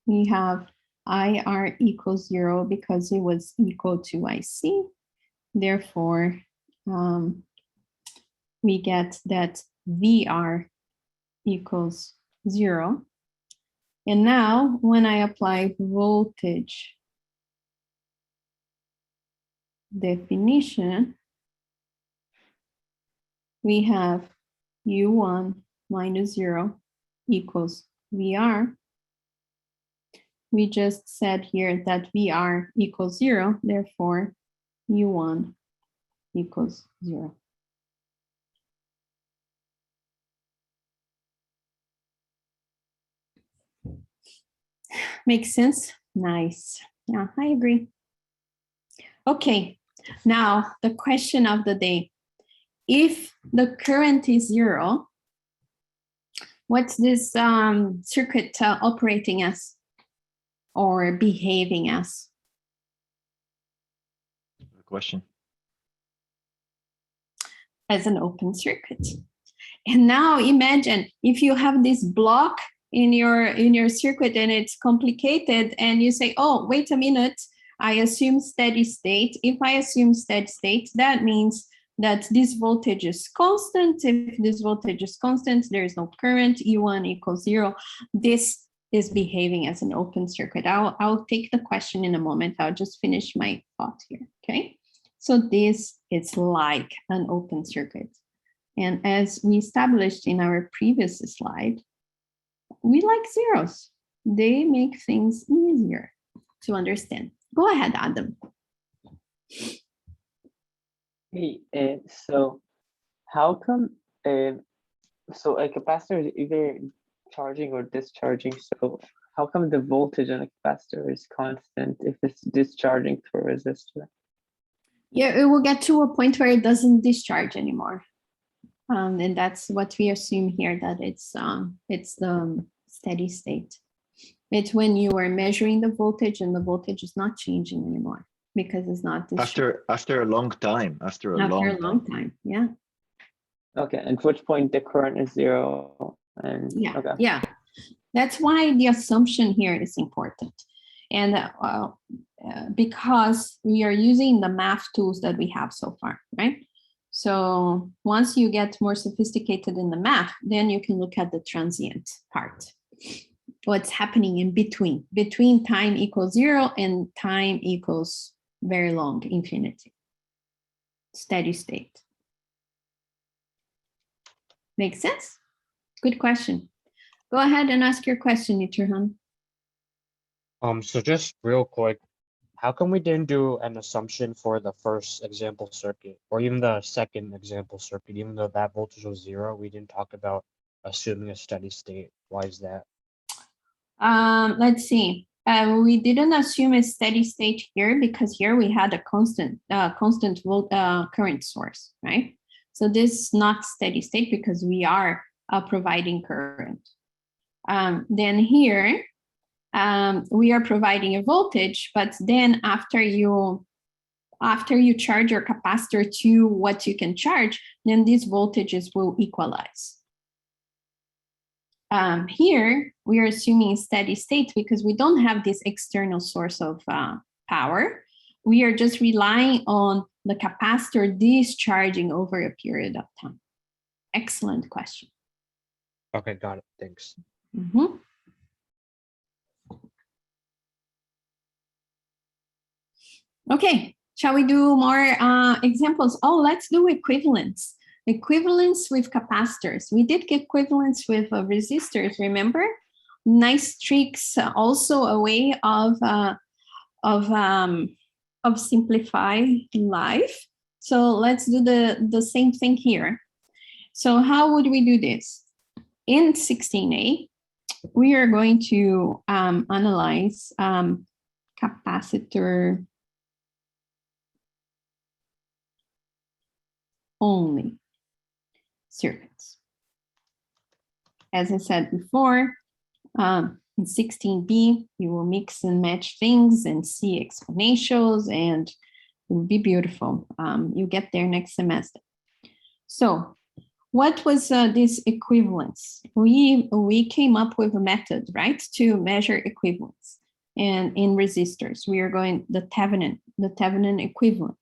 we have IR equals 0 because it was equal to IC. Therefore, we get that VR equals 0. And now when I apply voltage definition, we have U1 minus 0 equals VR. We just said here that VR equals 0, therefore U1 equals 0. Makes sense? Nice. Yeah, I agree. Okay, now the question of the day. If the current is 0, what's this circuit operating as or behaving as? Good question. As an open circuit. And now imagine if you have this block in your circuit and it's complicated and you say, oh, wait a minute, I assume steady state. If I assume steady state, that means that this voltage is constant. If this voltage is constant, there is no current, U1 equals 0. This is behaving as an open circuit. I'll take the question in a moment. I'll just finish my thought here, okay? So this is like an open circuit. And as we established in our previous slide, we like zeros. They make things easier to understand. Go ahead, Adam. Hey, so how come, So a capacitor is either charging or discharging. So how come the voltage on a capacitor is constant if it's discharging through a resistor? Yeah, it will get to a point where it doesn't discharge anymore. And that's what we assume here, that it's the steady state. It's when you are measuring the voltage and the voltage is not changing anymore because it's not discharging. After a long time, after a long time. Yeah. Okay, at which point the current is zero and Yeah, okay. yeah. That's why the assumption here is important. And because we are using the math tools that we have so far, right? So once you get more sophisticated in the math, then you can look at the transient part. What's happening in between time equals 0 and time equals very long, infinity. Steady state. Make sense? Good question. Go ahead and ask your question, Yiturhan. So just real quick, how come we didn't do an assumption for the first example circuit or even the second example circuit, even though that voltage was 0, we didn't talk about assuming a steady state. Why is that? Let's see. We didn't assume a steady state here because here we had a constant current source, right? So this is not steady state because we are providing current. Then here, we are providing a voltage, but then after you charge your capacitor to what you can charge, then these voltages will equalize. Here, we are assuming steady state because we don't have this external source of power. We are just relying on the capacitor discharging over a period of time. Excellent question. Okay, got it. Thanks. Mm-hmm. Okay, shall we do more examples? Oh, let's do equivalence. Equivalence with capacitors. We did equivalence with resistors, remember? Nice tricks, also a way of simplify life. So let's do the same thing here. So how would we do this? In 16A, we are going to analyze capacitor only circuits. As I said before, in 16B, you will mix and match things and see exponentials, and it will be beautiful. You get there next semester. So what was this equivalence? We came up with a method, right, to measure equivalence. And in resistors, we are going the Thevenin equivalent.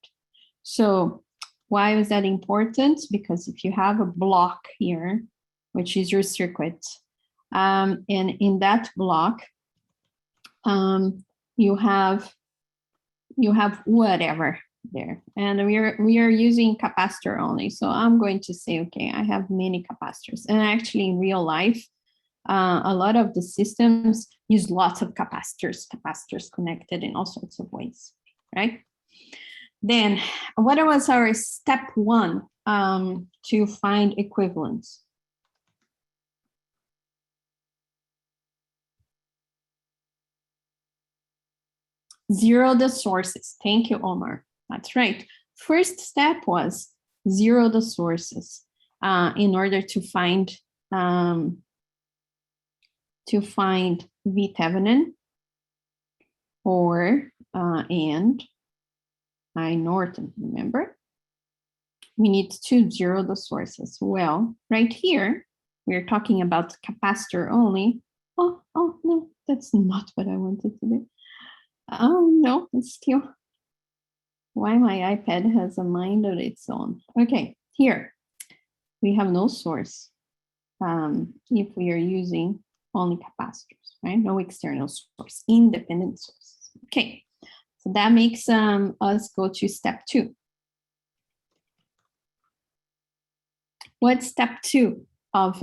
So why was that important? Because if you have a block here, which is your circuit, and in that block, you have whatever there, and we are using capacitor only. So I'm going to say, okay, I have many capacitors, and actually in real life, a lot of the systems use lots of capacitors connected in all sorts of ways, right? Then what was our step 1 to find equivalence? Zero the sources. Thank you, Omar. That's right. First step was zero the sources in order to find V Thevenin or and I Norton, remember? We need to zero the sources. Well, right here, we're talking about capacitor only. Oh, no, that's not what I wanted to do. Oh, no, it's still, why my iPad has a mind of its own. Okay, here, we have no source if we are using only capacitors, right? No external source, independent sources. Okay, so that makes us go to step 2. What's step 2 of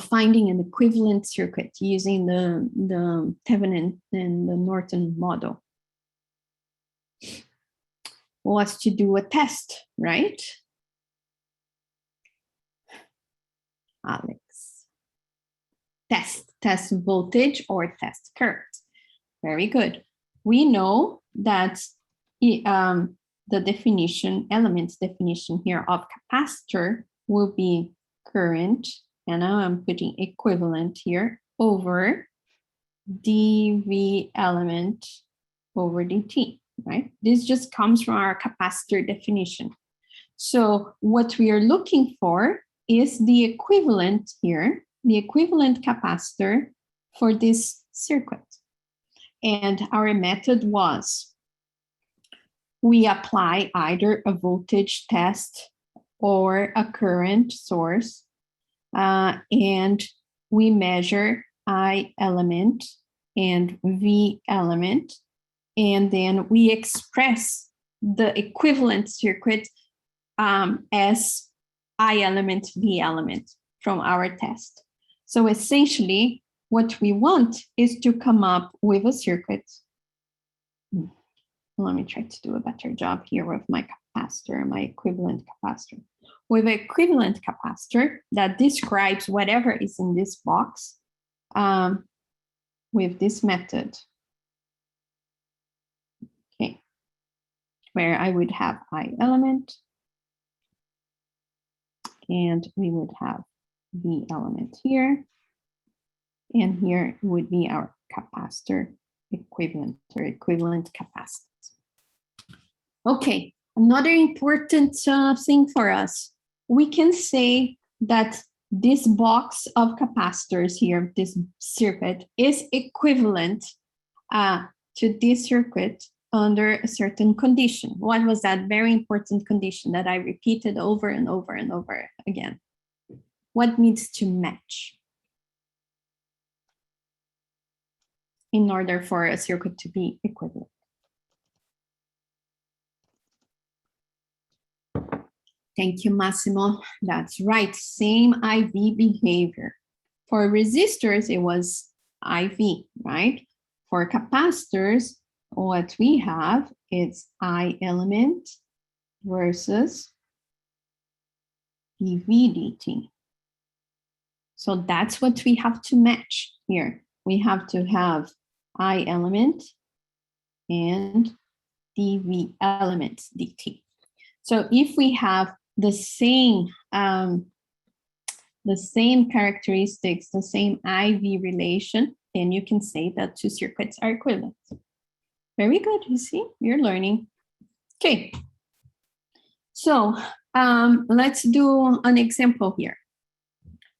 finding an equivalent circuit using the Thevenin and the Norton model? Was to do a test, right? Alex. Test voltage or test current. Very good. We know that the elements definition here of capacitor will be current, and now I'm putting equivalent here, over dV element over dt, right? This just comes from our capacitor definition. So what we are looking for is the equivalent here, the equivalent capacitor for this circuit. And our method was, we apply either a voltage test or a current source, and we measure I element and V element, and then we express the equivalent circuit as I element, V element from our test. So essentially, what we want is to come up with a circuit. Let me try to do a better job here with my capacitor, my equivalent capacitor. With an equivalent capacitor that describes whatever is in this box with this method. Okay, where I would have I element, and we would have V element here, and here would be our capacitor equivalent or equivalent capacitance. Okay, another important thing for us, we can say that this box of capacitors here, this circuit, is equivalent to this circuit under a certain condition. What was that very important condition that I repeated over and over and over again? What needs to match in order for a circuit to be equivalent? Thank you, Massimo. That's right, same IV behavior. For resistors, it was IV, right? For capacitors, what we have is I element versus dV dt. So that's what we have to match here. We have to have I element and dV element dt. So if we have the same characteristics, the same IV relation, then you can say that two circuits are equivalent. Very good, you see, you're learning. Okay, so let's do an example here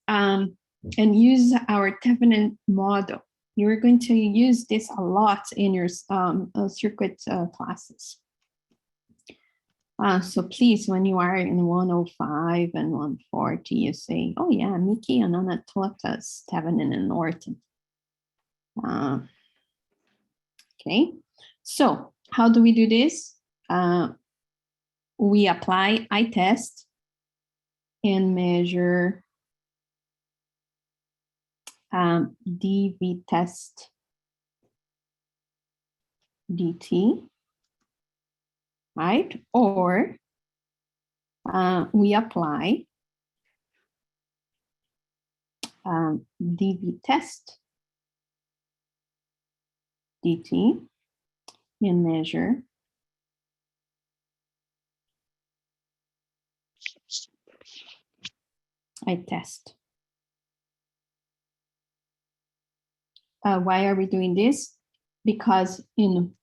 and use our Thevenin model. You're going to use this a lot in your circuit classes. So please, when you are in 105 and 140, you say, oh yeah, Miki and Anna taught us Thevenin and Norton. Okay, so how do we do this? We apply I test and measure dV test dt. Right? Or we apply dV test dt and measure I test. Why are we doing this? Because in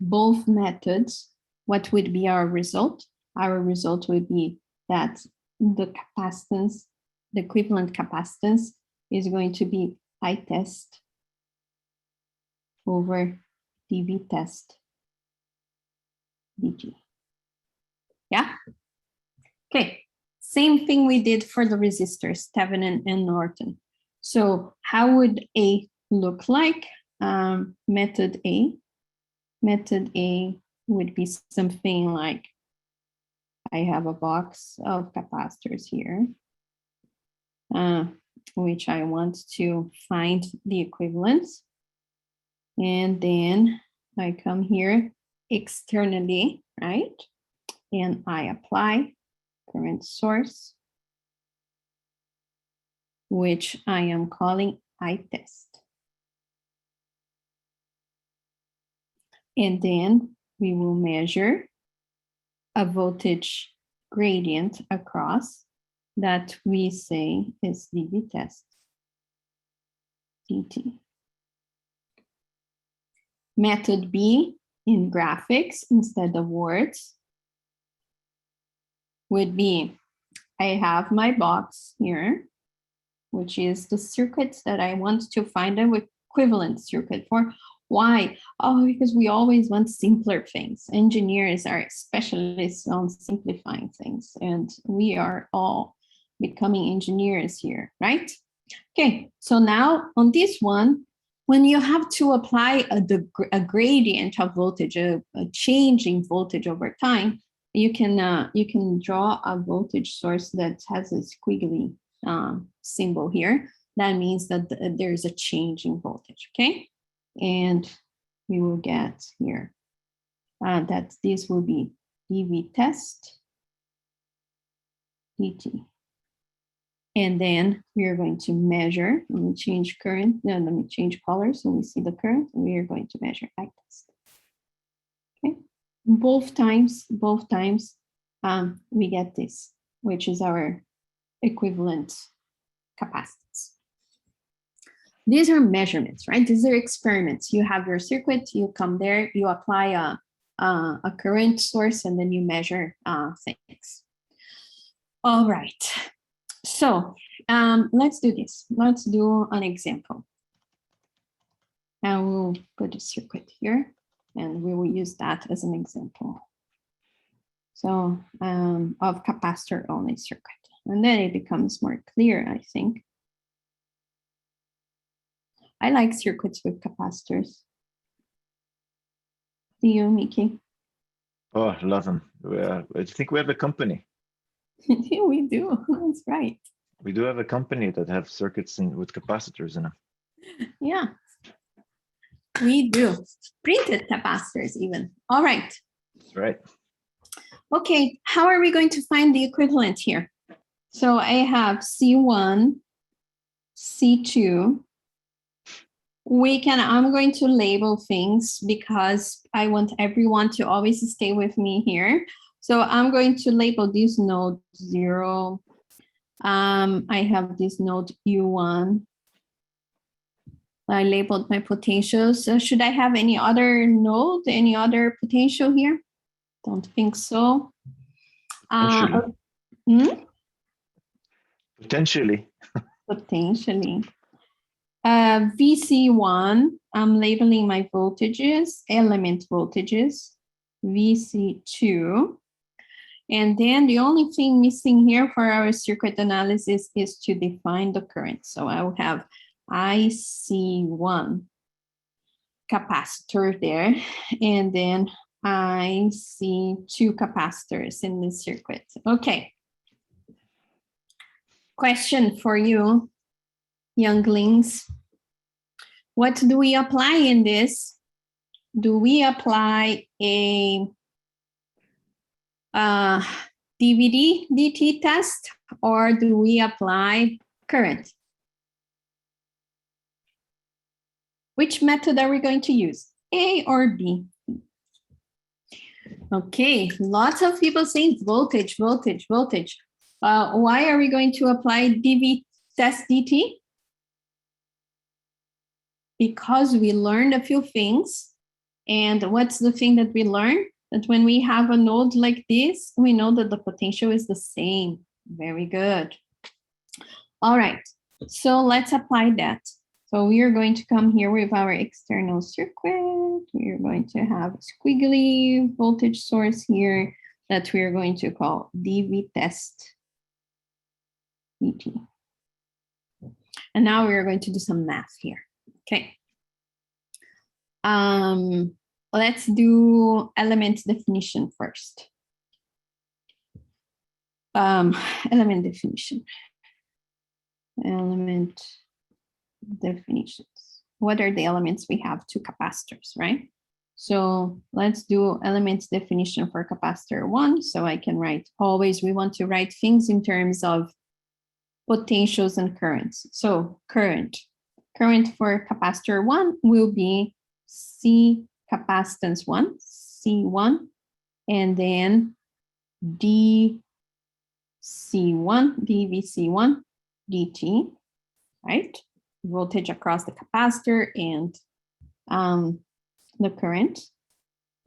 both methods, what would be our result? Our result would be that the capacitance, the equivalent capacitance, is going to be I test over dV test dt. Yeah? Okay, same thing we did for the resistors, Thevenin and Norton. So how would A look like? Method A. Method A would be something like, I have a box of capacitors here, which I want to find the equivalence. And then I come here externally, right? And I apply current source which I am calling I test. And then we will measure a voltage gradient across that we say is dV test dt. Method B in graphics instead of words would be, I have my box here, which is the circuits that I want to find an equivalent circuit for. Why? Oh, because we always want simpler things. Engineers are specialists on simplifying things, and we are all becoming engineers here, right? Okay, so now on this one, when you have to apply a gradient of voltage, a change in voltage over time, you can draw a voltage source that has a squiggly symbol here. That means that there's a change in voltage, okay? And we will get here that this will be dV test dt. And then we are going to measure, let me change current, no, let me change color so we see the current, and we are going to measure I test. Okay, both times, we get this, which is our equivalent capacitance. These are measurements, right? These are experiments. You have your circuit, you come there, you apply a current source, and then you measure things. All right. So let's do this. Let's do an example. I will put a circuit here, and we will use that as an example. So of capacitor only circuit. And then it becomes more clear, I think. I like circuits with capacitors. Do you, Miki? Oh, I love them. I think we have a company. Yeah, we do. That's right. We do have a company that have circuits with capacitors in them. Yeah, we do. Printed capacitors even. All right. That's right. Okay, how are we going to find the equivalent here? So I have C1, C2. I'm going to label things because I want everyone to always stay with me here. So I'm going to label this node 0. I have this node U1. I labeled my potentials. So should I have any other node, any other potential here? Don't think so. Potentially. Potentially. VC1, I'm labeling my voltages, element voltages, VC2. And then the only thing missing here for our circuit analysis is to define the current. So I will have IC1 capacitor there, and then IC2 capacitors in the circuit. Okay. Question for you, younglings. What do we apply in this? Do we apply a DVD DT test, or do we apply current? Which method are we going to use? A or B? Okay, lots of people saying voltage, voltage, voltage. Why are we going to apply dV test dt? Because we learned a few things. And what's the thing that we learned? That when we have a node like this, we know that the potential is the same. Very good. All right, so let's apply that. So we are going to come here with our external circuit. We are going to have a squiggly voltage source here that we are going to call dV test dt. And now we are going to do some math here. Okay. Let's do element definition first. Element definition. Element definitions. What are the elements? We have two capacitors, right? So let's do elements definition for capacitor 1. So I can write, always we want to write things in terms of potentials and currents. So current for capacitor 1 will be C capacitance 1, C1, and then dC1, dVC1, dt, right? Voltage across the capacitor and the current.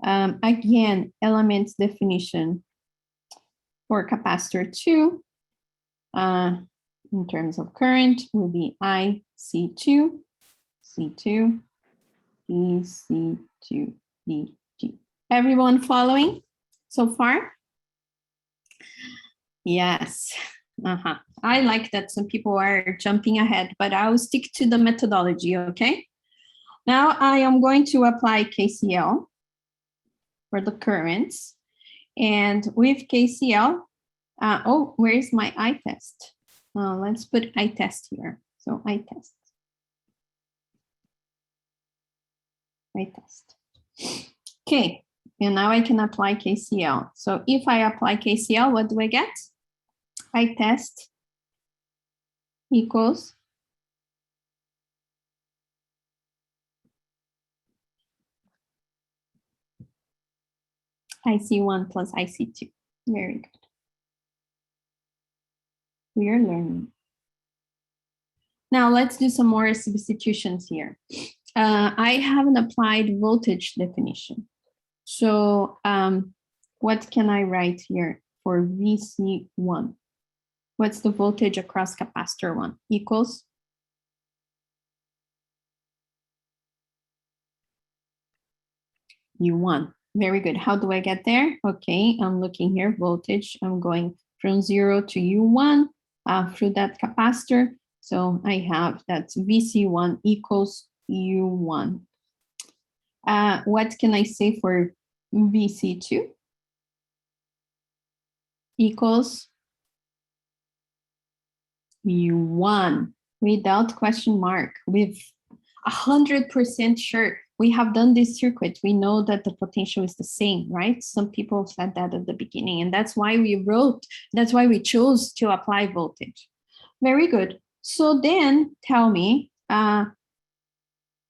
Again, elements definition for capacitor 2 in terms of current will be IC2, C2, dC2, dt. Everyone following so far? Yes. I like that some people are jumping ahead, but I'll stick to the methodology, okay? Now I am going to apply KCL for the currents. And with KCL, oh, where's my I test? Let's put I test here. So I test. I test. Okay, and now I can apply KCL. So if I apply KCL, what do I get? I test equals IC1 plus IC2. Very good. We are learning. Now let's do some more substitutions here. I have an applied voltage definition. So what can I write here for VC1? What's the voltage across capacitor 1? Equals U1. Very good. How do I get there? Okay, I'm looking here, voltage. I'm going from 0 to U1 through that capacitor. So I have that VC1 equals U1. What can I say for VC2? Equals U1 without question mark, with 100% sure. We have done this circuit. We know that the potential is the same, right? Some people said that at the beginning, and that's why we chose to apply voltage. Very good. So then tell me,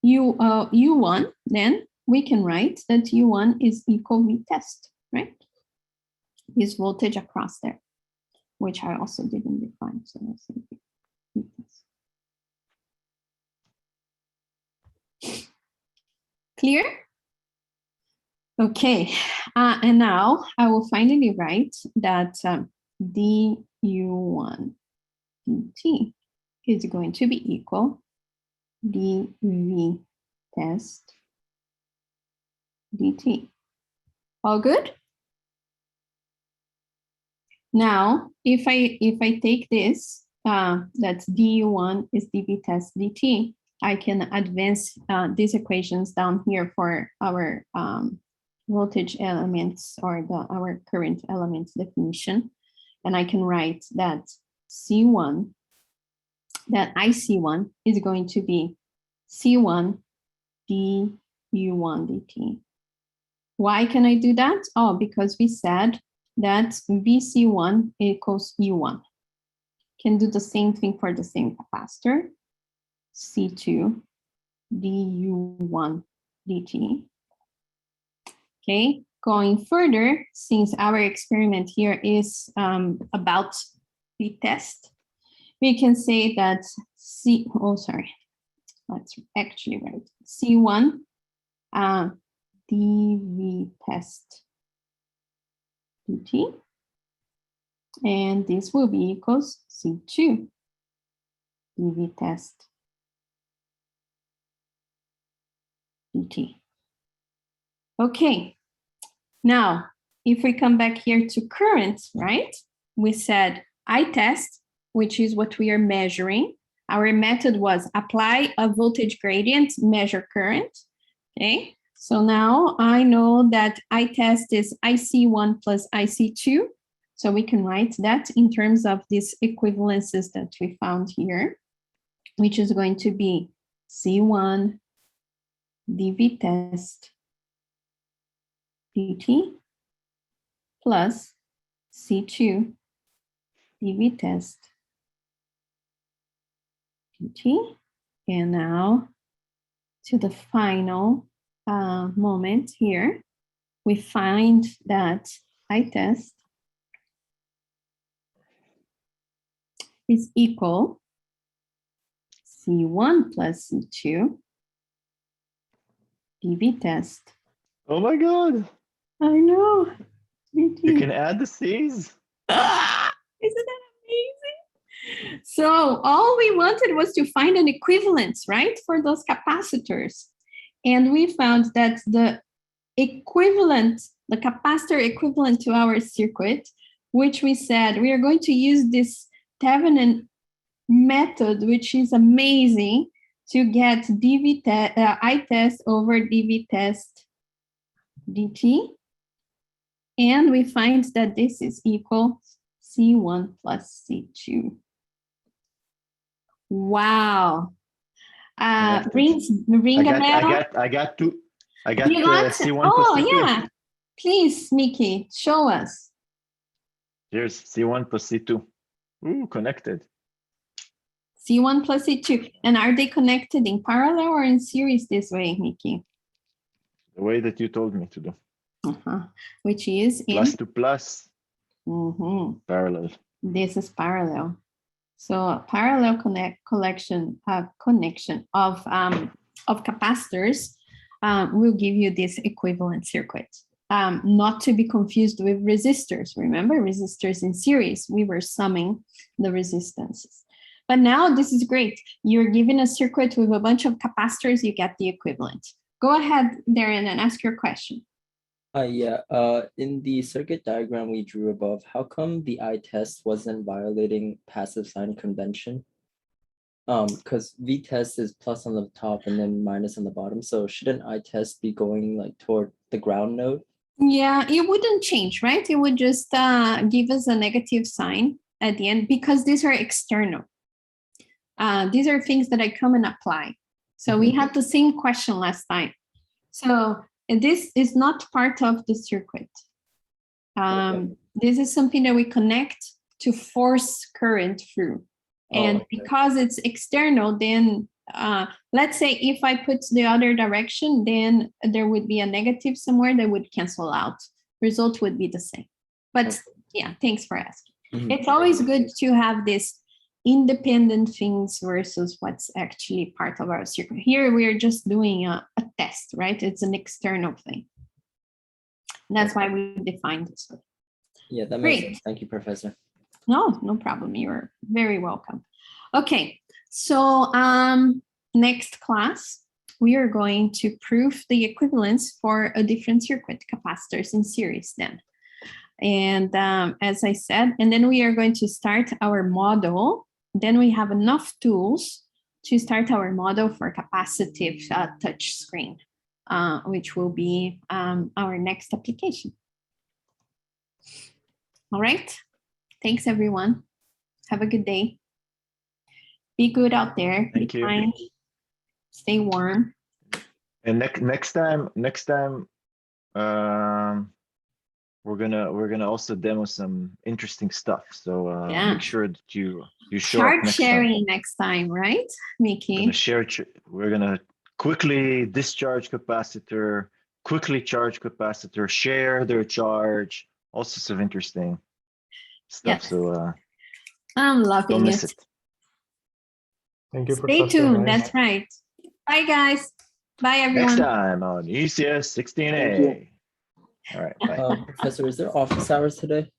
U1, then we can write that U1 is equal V test, right? Is voltage across there, which I also didn't define. So let's see. V test. Clear? Okay, and now I will finally write that du1 dt is going to be equal dV test dt. All good? Now, if I take this, that's du1 is dV test dt, I can advance these equations down here for our voltage elements or our current elements definition. And I can write that C1, that IC1 is going to be C1 du1 dt. Why can I do that? Oh, because we said that VC1 equals U1. Can do the same thing for the same capacitor. C2 du1 dt. Okay, going further, since our experiment here is about the test, we can say that let's actually write C1 dV test dt, and this will be equals C2 dV test dt. Okay, now if we come back here to current, right? We said I test, which is what we are measuring. Our method was apply a voltage gradient, measure current. Okay, so now I know that I test is IC1 plus IC2. So we can write that in terms of these equivalences that we found here, which is going to be C1 dV test dt plus C2 dV test dt. And now to the final moment here, we find that I test is equal C1 plus C2 dV test. Oh my God. I know. You can add the C's. Ah, isn't that amazing? So all we wanted was to find an equivalence, right, for those capacitors. And we found that the equivalent, the capacitor equivalent to our circuit, which we said we are going to use this Thevenin method, which is amazing, to get I test over dV test dt. And we find that this is equal C1 plus C2. Wow. Ring a bell. I got two. I got You got C1 plus C2. yeah. Please, Mickey, show us. Here's C1 plus C2. Ooh, connected. C1 plus C2. And are they connected in parallel or in series this way, Mickey? The way that you told me to do. Which is in Plus to plus. Parallel. This is parallel. So a parallel connection of capacitors will give you this equivalent circuit. Not to be confused with resistors. Remember, resistors in series, we were summing the resistances. But now this is great. You're given a circuit with a bunch of capacitors, you get the equivalent. Go ahead, Darren, and ask your question. In the circuit diagram we drew above, how come the I test wasn't violating passive sign convention? Because V test is plus on the top and then minus on the bottom. So shouldn't I test be going like toward the ground node? Yeah, it wouldn't change, right? It would just give us a negative sign at the end because these are external. These are things that I come and apply. So we had the same question last time. So this is not part of the circuit. This is something that we connect to force current through. And because it's external, then let's say if I put the other direction, then there would be a negative somewhere that would cancel out. Result would be the same. But yeah, thanks for asking. It's always good to have this independent things versus what's actually part of our circuit. Here we are just doing a test, right? It's an external thing. That's why we defined this way. Yeah, that makes sense. Thank you, Professor. No problem. You're very welcome. Okay, so next class, we are going to prove the equivalence for a different circuit, capacitors in series then. And as I said, and then we are going to start our model. Then we have enough tools to start our model for capacitive touch screen, which will be our next application. All right. Thanks, everyone. Have a good day. Be good out there. Thank you. Kind. Stay warm. And next time, we're gonna also demo some interesting stuff. So make sure that you show up next sharing time. next time, right, Mickey? We're gonna quickly discharge capacitor, quickly charge capacitor, share their charge, all sorts of interesting stuff. Yes. So I'm loving don't miss it. Thank you, Stay Professor. tuned. Nice. That's right. Bye, guys. Bye, everyone. Next time on EECS 16A. All right, bye. Professor, is there office hours today?